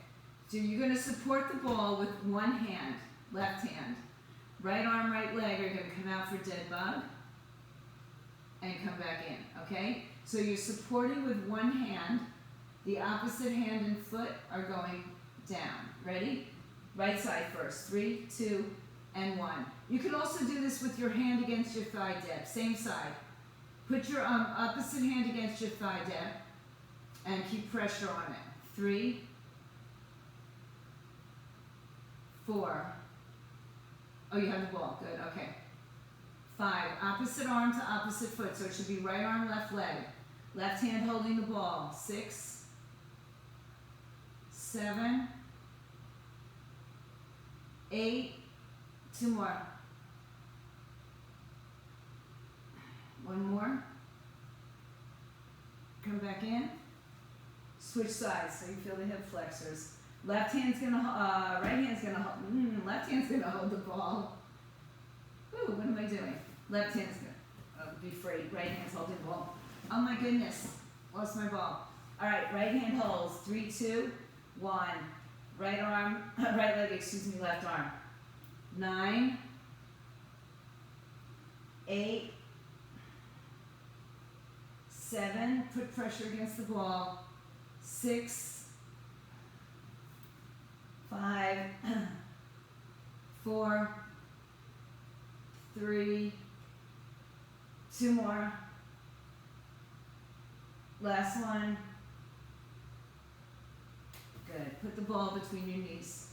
Speaker 1: so you're going to support the ball with one hand, left hand. Right arm, right leg are going to come out for dead bug and come back in, okay? So you're supporting with one hand. The opposite hand and foot are going down. Ready? Right side first. 3, 2, and 1. You can also do this with your hand against your thigh dip. Same side. Put your opposite hand against your thigh dip and keep pressure on it. 3, 4. Oh, you have the ball. Good. Okay. 5. Opposite arm to opposite foot. So it should be right arm, left leg. Left hand holding the ball. 6, 7, 8. 2 more. 1 more. Come back in. Switch sides so you feel the hip flexors. Left hand's gonna, right hand's gonna hold, left hand's gonna hold the ball. Ooh, what am I doing? Left hand's gonna, be free. Right hand's holding the ball. Oh my goodness, lost my ball. All right, right hand holds. 3, 2, 1. Right arm, right leg, excuse me, left arm. 9, 8, 7, put pressure against the ball. 6, 5, 4, 3, 2 more. Last one. Good. Put the ball between your knees.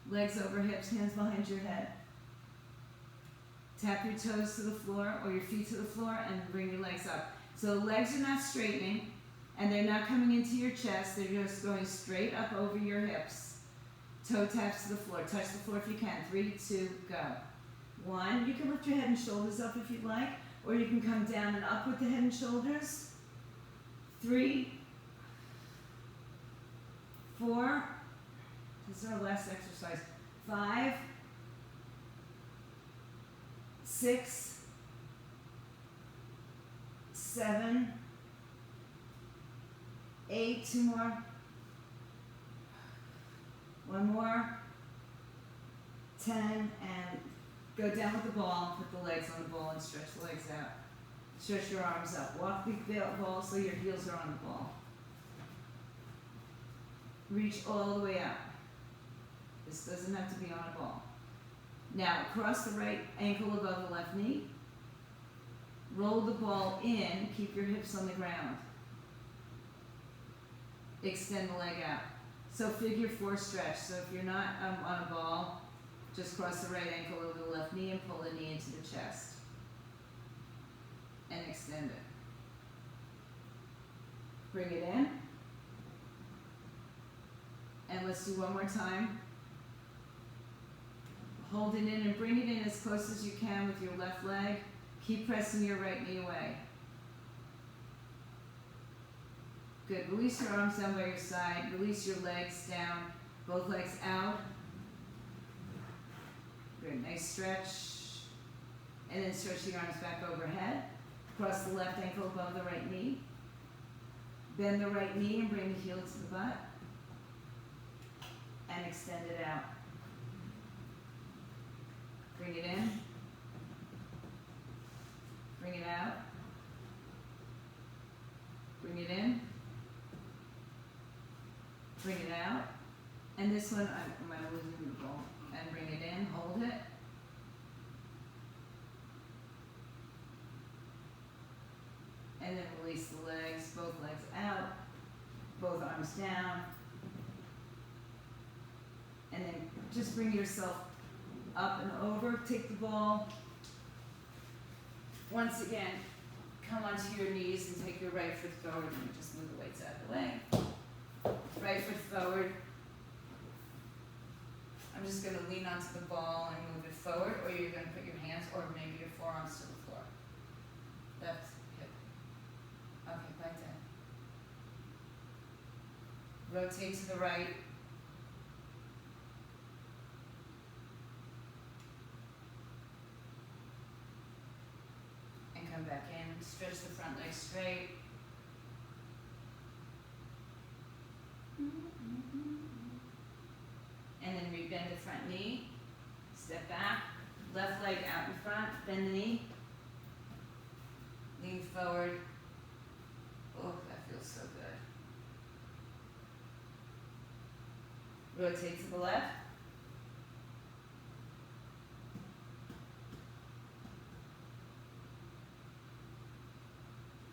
Speaker 1: Legs over hips, hands behind your head. Tap your toes to the floor or your feet to the floor and bring your legs up. So the legs are not straightening and they're not coming into your chest. They're just going straight up over your hips. Toe taps to the floor. Touch the floor if you can. 3, 2, go. 1. You can lift your head and shoulders up if you'd like, or you can come down and up with the head and shoulders. 3, 4. This is our last exercise. 5, 6, 7, 8, 2 more. 1 more. 10, and go down with the ball, put the legs on the ball and stretch the legs out. Stretch your arms up. Walk the ball so your heels are on the ball. Reach all the way out. This doesn't have to be on a ball. Now, cross the right ankle above the left knee. Roll the ball in, keep your hips on the ground. Extend the leg out. So figure 4 stretch. So if you're not on a ball, just cross the right ankle over the left knee and pull the knee into the chest. And extend it. Bring it in. And let's do one more time. Hold it in and bring it in as close as you can with your left leg. Keep pressing your right knee away. Good. Release your arms down by your side. Release your legs down. Both legs out. Good. Nice stretch. And then stretch the arms back overhead. Cross the left ankle above the right knee. Bend the right knee and bring the heel to the butt. And extend it out. Bring it in. Bring it out. Bring it in. Bring it out. And this one, I'm losing the ball. And bring it in, hold it. And then release the legs, both legs out, both arms down. And then just bring yourself up and over, take the ball. Once again, come onto your knees and take your right foot forward and just move the weights out of the way. Right foot forward. I'm just going to lean onto the ball and move it forward, or you're going to put your hands or maybe your forearms to the floor. Left hip. Okay, back down. Rotate to the right. And come back in. Stretch the front leg straight. And then rebend the front knee, step back, left leg out in front, bend the knee, lean forward. Oh, that feels so good. Rotate to the left.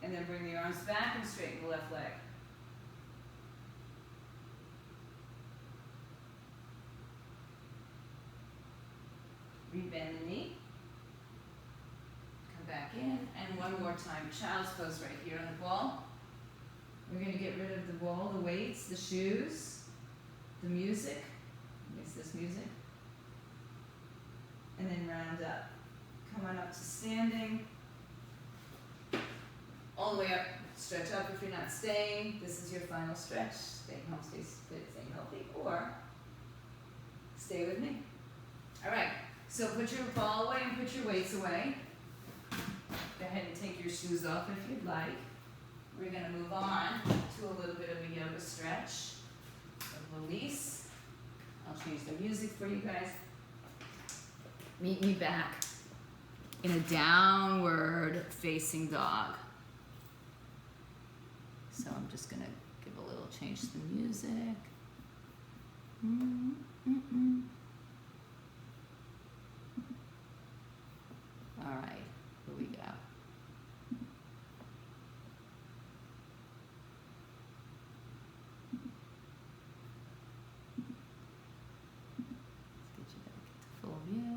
Speaker 1: And then bring the arms back and straighten the left leg. Rebend the knee. Come back in. And one more time. Child's pose right here on the ball. We're going to get rid of the ball, the weights, the shoes, the music. Is this music? And then round up. Come on up to standing. All the way up. Stretch up if you're not staying. This is your final stretch. Stay home, stay healthy, or stay with me. All right. So put your ball away and put your weights away. Go ahead and take your shoes off if you'd like. We're going to move on to a little bit of a yoga stretch of release. I'll change the music for you guys. Meet me back in a downward facing dog. So I'm just going to give a little change to the music. All right, here we go. Let's get you back into full view.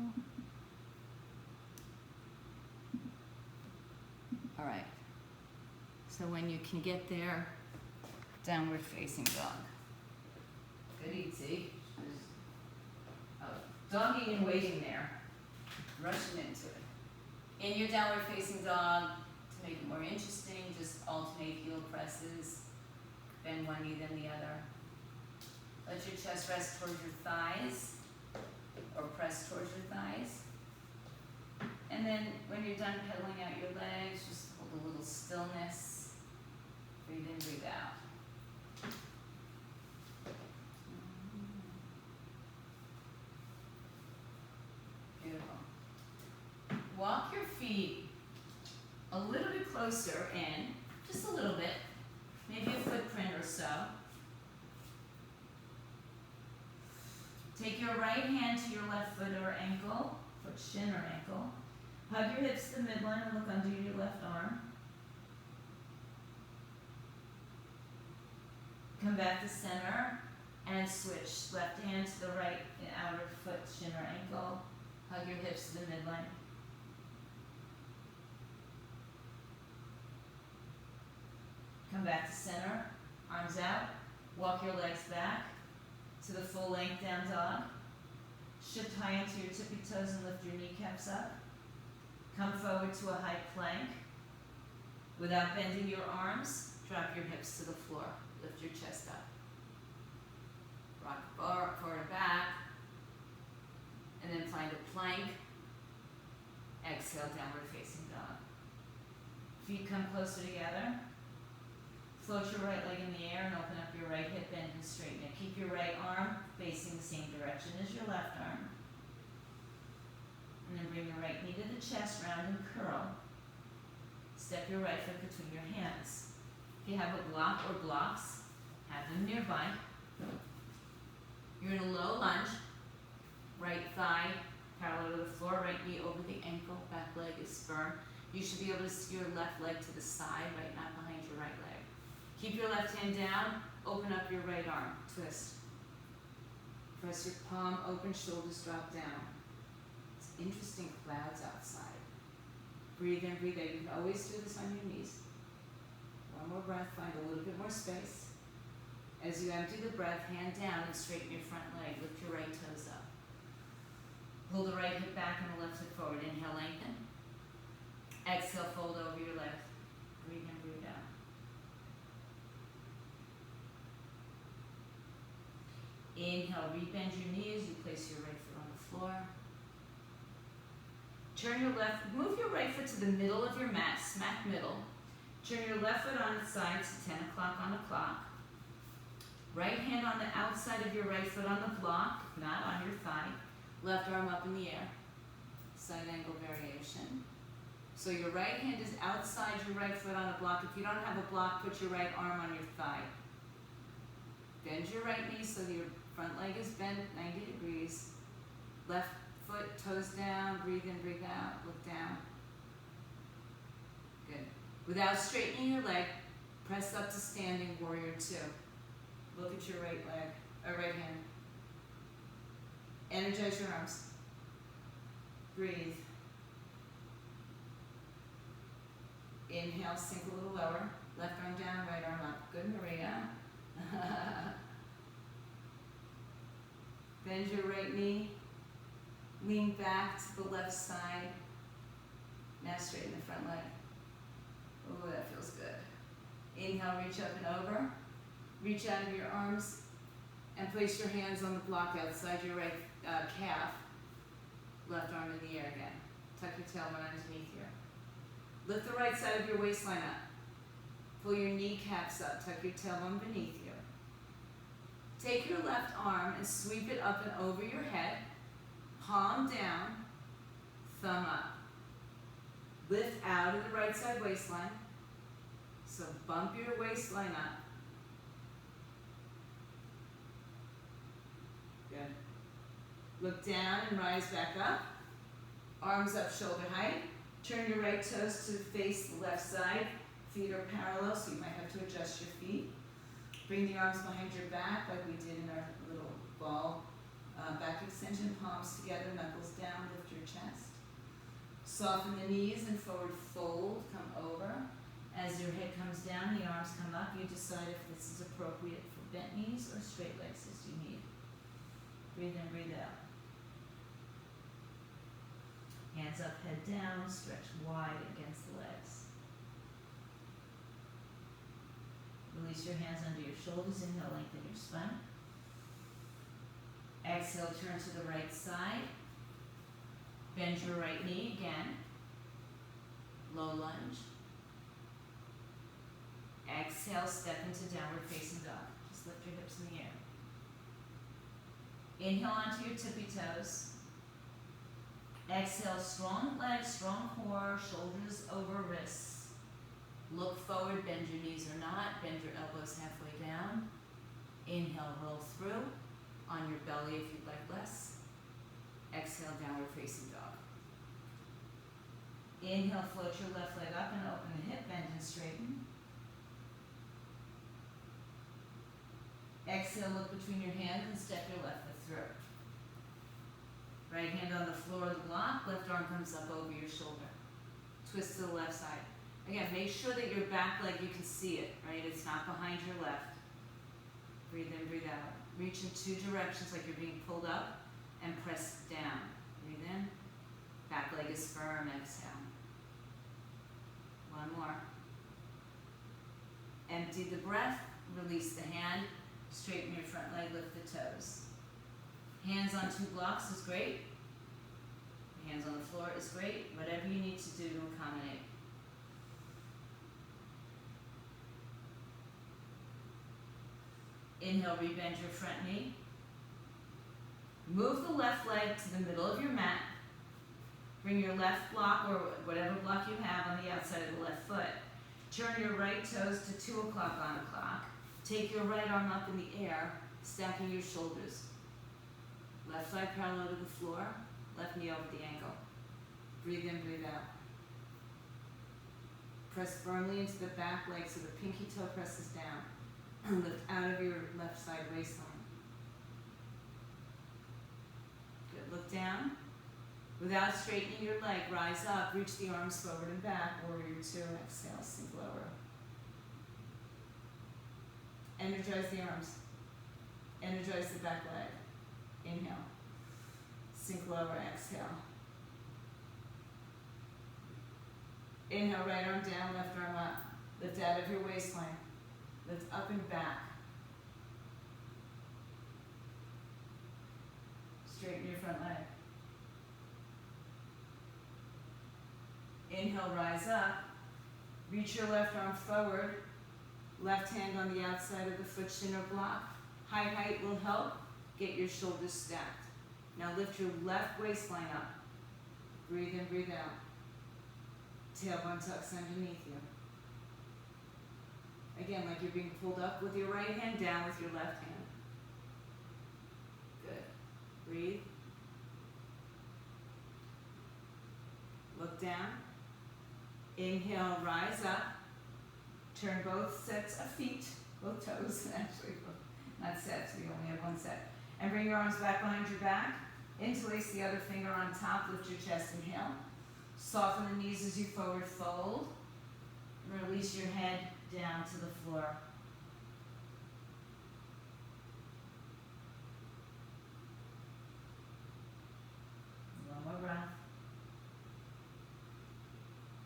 Speaker 1: All right. So when you can get there, downward facing dog. Good E.T. Oh, doggy and waiting there. Rushing into it. In your downward facing dog, to make it more interesting, just alternate heel presses. Bend one knee, then the other. Let your chest rest towards your thighs, or press towards your thighs. And then when you're done pedaling out your legs, just hold a little stillness. Breathe in, breathe out. feet a little bit closer in, just a little bit, maybe a footprint or so. Take your right hand to your left foot or ankle, foot, shin or ankle. Hug your hips to the midline and look under your left arm. Come back to center and switch. Left hand to the right outer foot, shin or ankle. Hug your hips to the midline. Come back to center, arms out. Walk your legs back to the full length down dog. Shift high into your tippy toes and lift your kneecaps up. Come forward to a high plank. Without bending your arms, drop your hips to the floor. Lift your chest up. Rock forward and back. And then find a plank. Exhale, downward facing dog. Feet come closer together. Float your right leg in the air and open up your right hip, bend and straighten it. Keep your right arm facing the same direction as your left arm. And then bring your right knee to the chest, round and curl. Step your right foot between your hands. If you have a block or blocks, have them nearby. You're in a low lunge. Right thigh parallel to the floor, right knee over the ankle, back leg is firm. You should be able to see your left leg to the side, right, not behind your right leg. Keep your left hand down, open up your right arm, twist. Press your palm open, shoulders drop down. It's interesting clouds outside. Breathe in, breathe out. You can always do this on your knees. One more breath, find a little bit more space. As you empty the breath, hand down and straighten your front leg. Lift your right toes up. Pull the right hip back and the left hip forward. Inhale, lengthen. Exhale, fold over your left. Breathe in, breathe out. Inhale, rebend your knees. You place your right foot on the floor. Turn your left, move your right foot to the middle of your mat, smack middle. Turn your left foot on its side to 10 o'clock on the clock. Right hand on the outside of your right foot on the block, not on your thigh. Left arm up in the air. Side angle variation. So your right hand is outside your right foot on a block. If you don't have a block, put your right arm on your thigh. Bend your right knee so your front leg is bent 90 degrees. Left foot, toes down, breathe in, breathe out, look down. Good. Without straightening your leg, press up to standing warrior two. Look at your right leg, or right hand. Energize your arms. Breathe. Inhale, sink a little lower. Left arm down, right arm up. Good, Maria. Bend your right knee. Lean back to the left side. Now straighten the front leg. Oh, that feels good. Inhale, reach up and over. Reach out of your arms and place your hands on the block outside your right calf. Left arm in the air again. Tuck your tailbone underneath here. Lift the right side of your waistline up. Pull your kneecaps up. Tuck your tailbone beneath you. Take your left arm and sweep it up and over your head. Palm down, thumb up. Lift out of the right side waistline. So bump your waistline up. Good. Look down and rise back up. Arms up shoulder height. Turn your right toes to face the left side. Feet are parallel, so you might have to adjust your feet. Bring the arms behind your back like we did in our little ball. Back extension, palms together, knuckles down, lift your chest. Soften the knees and forward fold, come over. As your head comes down, the arms come up. You decide if this is appropriate for bent knees or straight legs as you need. Breathe in, breathe out. Hands up, head down, stretch wide against the legs. Release your hands under your shoulders, inhale, lengthen your spine. Exhale, turn to the right side. Bend your right knee again. Low lunge. Exhale, step into downward facing dog. Just lift your hips in the air. Inhale onto your tippy toes. Exhale, strong legs, strong core, shoulders over wrists. Look forward, bend your knees or not, bend your elbows halfway down. Inhale, roll through on your belly if you'd like less. Exhale, downward facing dog. Inhale, float your left leg up and open the hip, bend and straighten. Exhale, look between your hands and step your left foot through. Right hand on the floor of the block, left arm comes up over your shoulder. Twist to the left side. Again, make sure that your back leg, you can see it, right? It's not behind your left. Breathe in, breathe out. Reach in two directions like you're being pulled up and press down. Breathe in. Back leg is firm, exhale. One more. Empty the breath, release the hand, straighten your front leg, lift the toes. Hands on two blocks is great. Hands on the floor is great. Whatever you need to do to accommodate. Inhale, rebend your front knee. Move the left leg to the middle of your mat. Bring your left block, or whatever block you have, on the outside of the left foot. Turn your right toes to 2 o'clock on the clock. Take your right arm up in the air, stacking your shoulders. Left leg parallel to the floor, left knee over the ankle. Breathe in, breathe out. Press firmly into the back leg so the pinky toe presses down. And lift out of your left side waistline. Good, look down. Without straightening your leg, rise up, reach the arms forward and back, warrior two, exhale, sink lower. Energize the arms. Energize the back leg. Inhale. Sink lower, exhale. Inhale, right arm down, left arm up. Lift out of your waistline. Lift up and back. Straighten your front leg. Inhale, rise up. Reach your left arm forward. Left hand on the outside of the foot shin or block. High height will help. Get your shoulders stacked. Now lift your left waistline up. Breathe in, breathe out. Tailbone tucks underneath you. Again, like you're being pulled up with your right hand, down with your left hand. Good. Breathe. Look down. Inhale, rise up. Turn both sets of feet, both toes, actually, not sets, we only have one set. And bring your arms back behind your back. Interlace the other finger on top, lift your chest, inhale. Soften the knees as you forward fold. And release your head down to the floor. One more breath.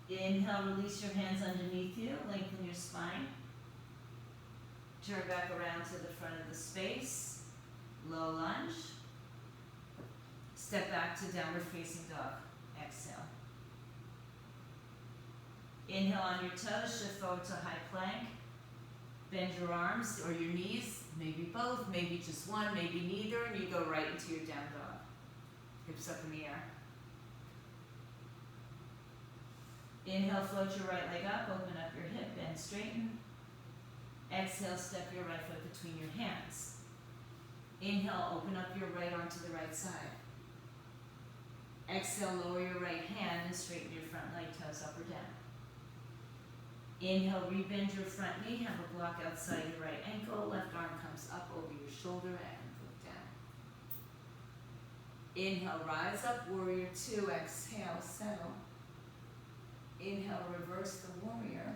Speaker 1: Inhale, release your hands underneath you, lengthen your spine. Turn back around to the front of the space. Low lunge. Step back to downward facing dog. Exhale. Inhale on your toes, shift forward to high plank. Bend your arms or your knees, maybe both, maybe just one, maybe neither, and you go right into your down dog. Hips up in the air. Inhale, float your right leg up, open up your hip, bend, straighten. Exhale, step your right foot between your hands. Inhale, open up your right arm to the right side. Exhale, lower your right hand and straighten your front leg, toes up or down. Inhale, rebend your front knee, have a block outside your right ankle, left arm comes up over your shoulder and look down. Inhale, rise up, warrior two, exhale, settle. Inhale, reverse the warrior.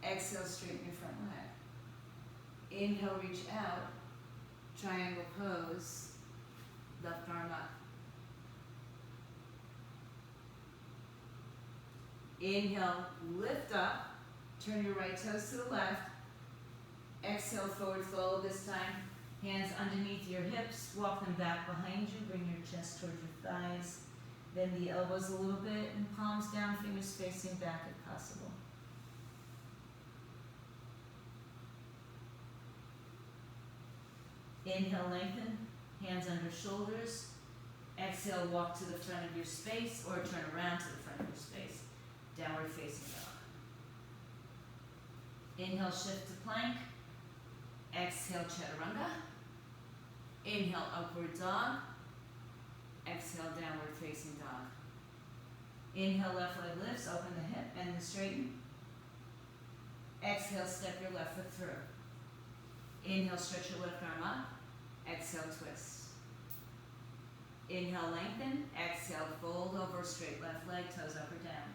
Speaker 1: Exhale, straighten your front leg. Inhale, reach out, triangle pose, left arm up. Inhale, lift up, turn your right toes to the left. Exhale, forward fold this time. Hands underneath your hips, walk them back behind you, bring your chest towards your thighs. Bend the elbows a little bit and palms down, fingers facing back if possible. Inhale, lengthen, hands under shoulders. Exhale, walk to the front of your space or turn around to the front of your space. Downward facing dog. Inhale, shift to plank. Exhale, chaturanga. Inhale, upward dog. Exhale, downward facing dog. Inhale, left leg lifts, open the hip, bend and straighten. Exhale, step your left foot through. Inhale, stretch your left arm up. Exhale, twist. Inhale, lengthen. Exhale, fold over, straight left leg, toes up or down.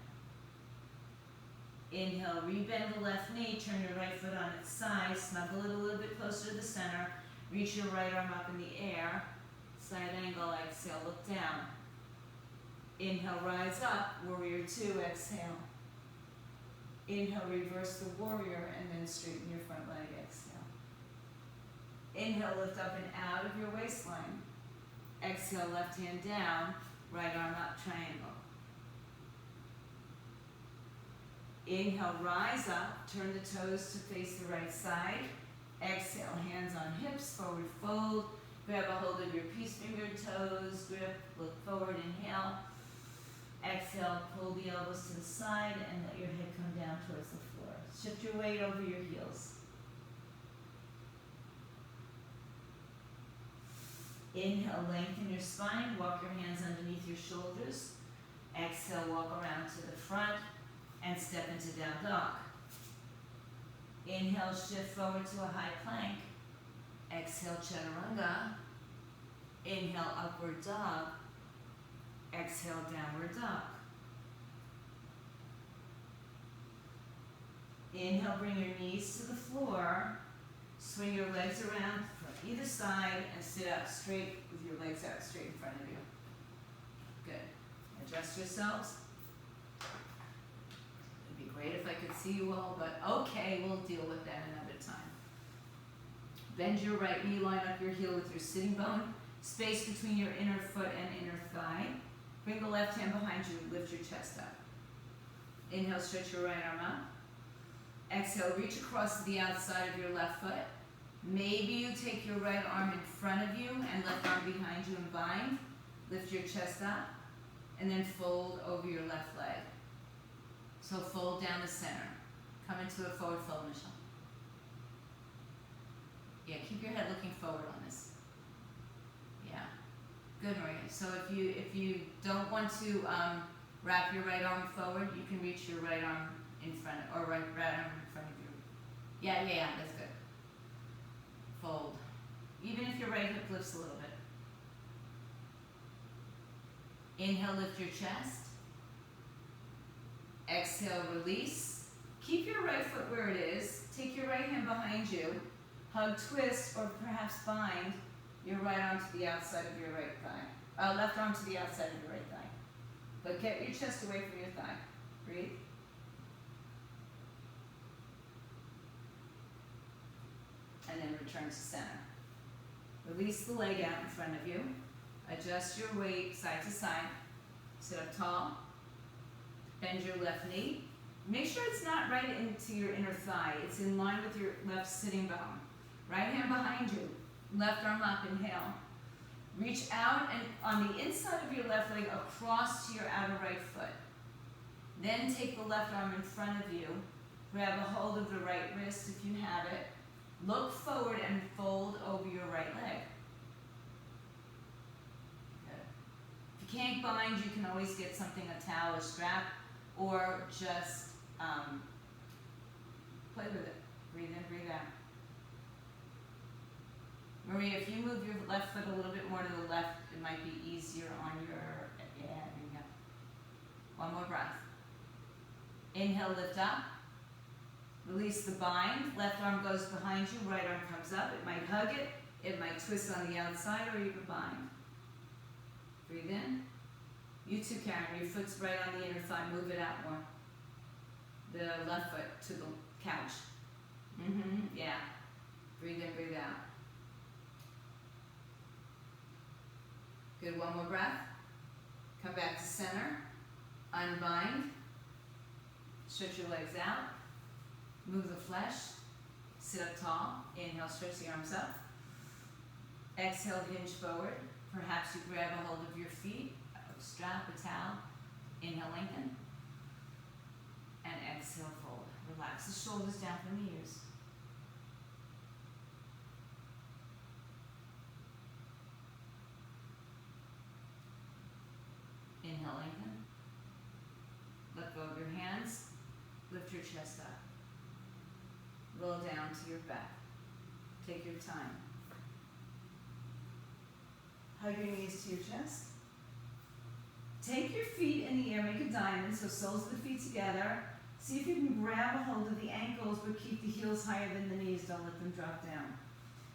Speaker 1: Inhale, rebend the left knee, turn your right foot on its side, snuggle it a little bit closer to the center, reach your right arm up in the air, side angle, exhale, look down. Inhale, rise up, warrior two, exhale. Inhale, reverse the warrior, and then straighten your front leg, exhale. Inhale, lift up and out of your waistline. Exhale, left hand down, right arm up, triangle. Inhale, rise up, turn the toes to face the right side. Exhale, hands on hips, forward fold. Grab a hold of your peace-fingered toes, grip, look forward, inhale. Exhale, pull the elbows to the side and let your head come down towards the floor. Shift your weight over your heels. Inhale, lengthen your spine, walk your hands underneath your shoulders. Exhale, walk around to the front and step into down dog. Inhale, shift forward to a high plank. Exhale, chaturanga. Inhale, upward dog. Exhale, downward dog. Inhale, bring your knees to the floor. Swing your legs around from either side and sit up straight with your legs out straight in front of you. Good. Adjust yourselves. It'd be great if I could see you all, but okay, we'll deal with that another time. Bend your right knee, line up your heel with your sitting bone. Space between your inner foot and inner thigh. Bring the left hand behind you, lift your chest up. Inhale, stretch your right arm up. Exhale, reach across to the outside of your left foot. Maybe you take your right arm in front of you and left arm behind you and bind. Lift your chest up and then fold over your left leg. So fold down the center. Come into a forward fold, Michelle. Yeah, keep your head looking forward on this. Yeah. Good, Maria. So if you don't want to wrap your right arm forward, you can reach your right arm in front, or right arm in front of you. Yeah, that's good. Fold. Even if your right hip lifts a little bit. Inhale, lift your chest. Exhale, release. Keep your right foot where it is. Take your right hand behind you. Hug, twist, or perhaps bind your right arm to the outside of your right thigh. Left arm to the outside of your right thigh. But get your chest away from your thigh. Breathe. And then return to center. Release the leg out in front of you. Adjust your weight side to side. Sit up tall. Bend your left knee. Make sure it's not right into your inner thigh. It's in line with your left sitting bone. Right hand behind you. Left arm up, inhale. Reach out and on the inside of your left leg across to your outer right foot. Then take the left arm in front of you. Grab a hold of the right wrist if you have it. Look forward and fold over your right leg. Good. If you can't bind, you can always get something, a towel, a strap, or just play with it. Breathe in, breathe out. Maria, if you move your left foot a little bit more to the left, it might be easier on your, yeah, there you go. One more breath. Inhale, lift up. Release the bind. Left arm goes behind you, right arm comes up. It might hug it, it might twist on the outside, or you can bind. Breathe in. You too, Karen, your foot's right on the inner thigh, move it out more. The left foot to the couch. Yeah. Breathe in, breathe out. Good, one more breath. Come back to center. Unbind. Stretch your legs out. Move the flesh. Sit up tall. Inhale, stretch the arms up. Exhale, hinge forward. Perhaps you grab a hold of your feet, a strap, a towel. Inhale, lengthen. And exhale, fold. Relax the shoulders down from the ears. Inhale, lengthen. Let go of your hands. Lift your chest up. Roll down to your back. Take your time. Hug your knees to your chest. Take your feet in the air, make a diamond, so soles of the feet together. See if you can grab a hold of the ankles, but keep the heels higher than the knees. Don't let them drop down.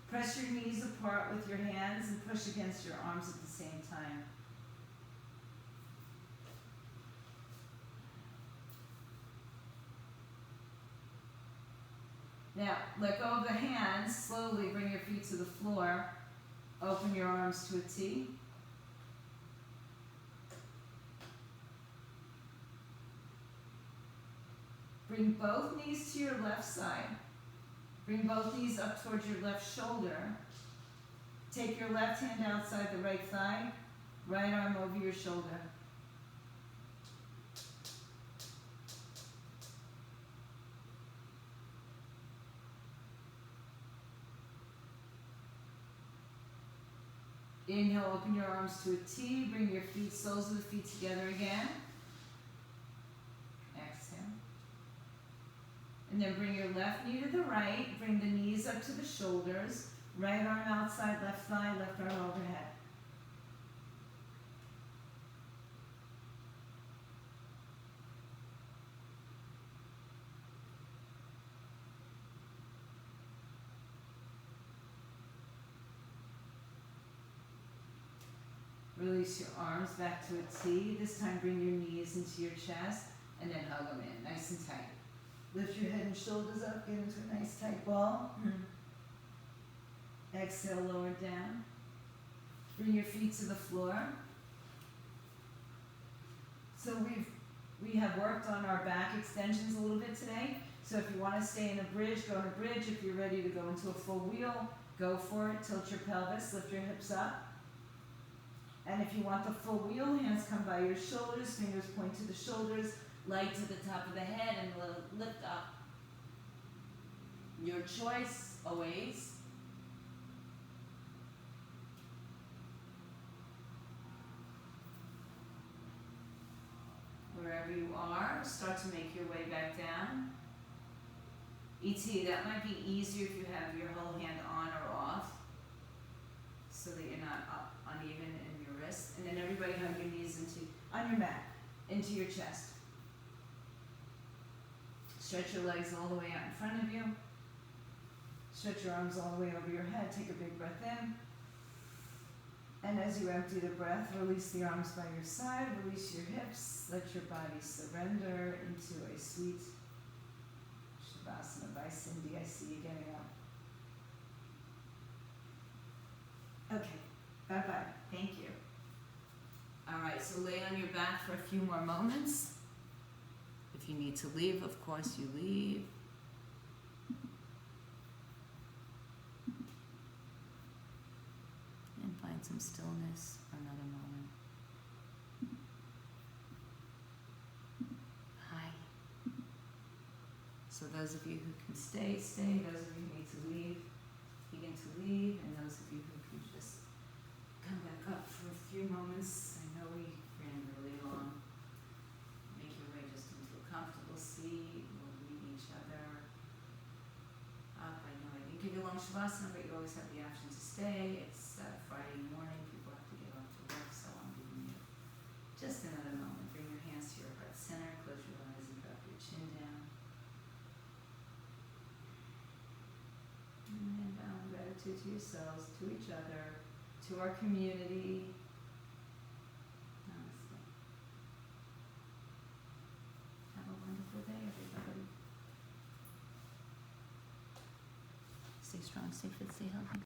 Speaker 1: Press your knees apart with your hands and push against your arms at the same time. Now, let go of the hands. Slowly bring your feet to the floor. Open your arms to a T. Bring both knees to your left side. Bring both knees up towards your left shoulder. Take your left hand outside the right thigh. Right arm over your shoulder. Inhale, open your arms to a T. Bring your feet, soles of the feet together again. Exhale. And then bring your left knee to the right. Bring the knees up to the shoulders. Right arm outside, left thigh, left arm overhead. Release your arms back to a T. This time bring your knees into your chest and then hug them in, nice and tight. Lift your head and shoulders up, get into a nice tight ball. Exhale, lower down. Bring your feet to the floor. So we have worked on our back extensions a little bit today. So if you want to stay in a bridge, go in a bridge. If you're ready to go into a full wheel, go for it. Tilt your pelvis, lift your hips up. And if you want the full wheel, hands come by your shoulders, fingers point to the shoulders, light to the top of the head, and lift up. Your choice always. Wherever you are, start to make your way back down. ET, that might be easier if you have your whole hand on or off, so that you're not up uneven in your wrist. And then everybody hug your knees on your mat, into your chest. Stretch your legs all the way out in front of you. Stretch your arms all the way over your head. Take a big breath in. And as you empty the breath, release the arms by your side, release your hips, let your body surrender into a sweet Shavasana by Cindy. I see you getting up. Okay, bye-bye. Thank you. All right, so lay on your back for a few more moments. If you need to leave, of course you leave. And find some stillness for another moment. Hi. So those of you who can stay, stay. Those of you who need to leave, begin to leave. And those of you who can just come back up for a few moments. I know we ran really long. Make your way just into a comfortable seat. We'll meet each other up. I know I didn't give you a long Shavasana, but you always have the option to stay. It's Friday morning. People have to get off to work, so I'm giving you just another moment. Bring your hands to your heart center. Close your eyes and drop your chin down. And then bow in gratitude to yourselves, to each other, to our community. Namaste. Have a wonderful day, everybody. Stay strong, stay fit, stay healthy.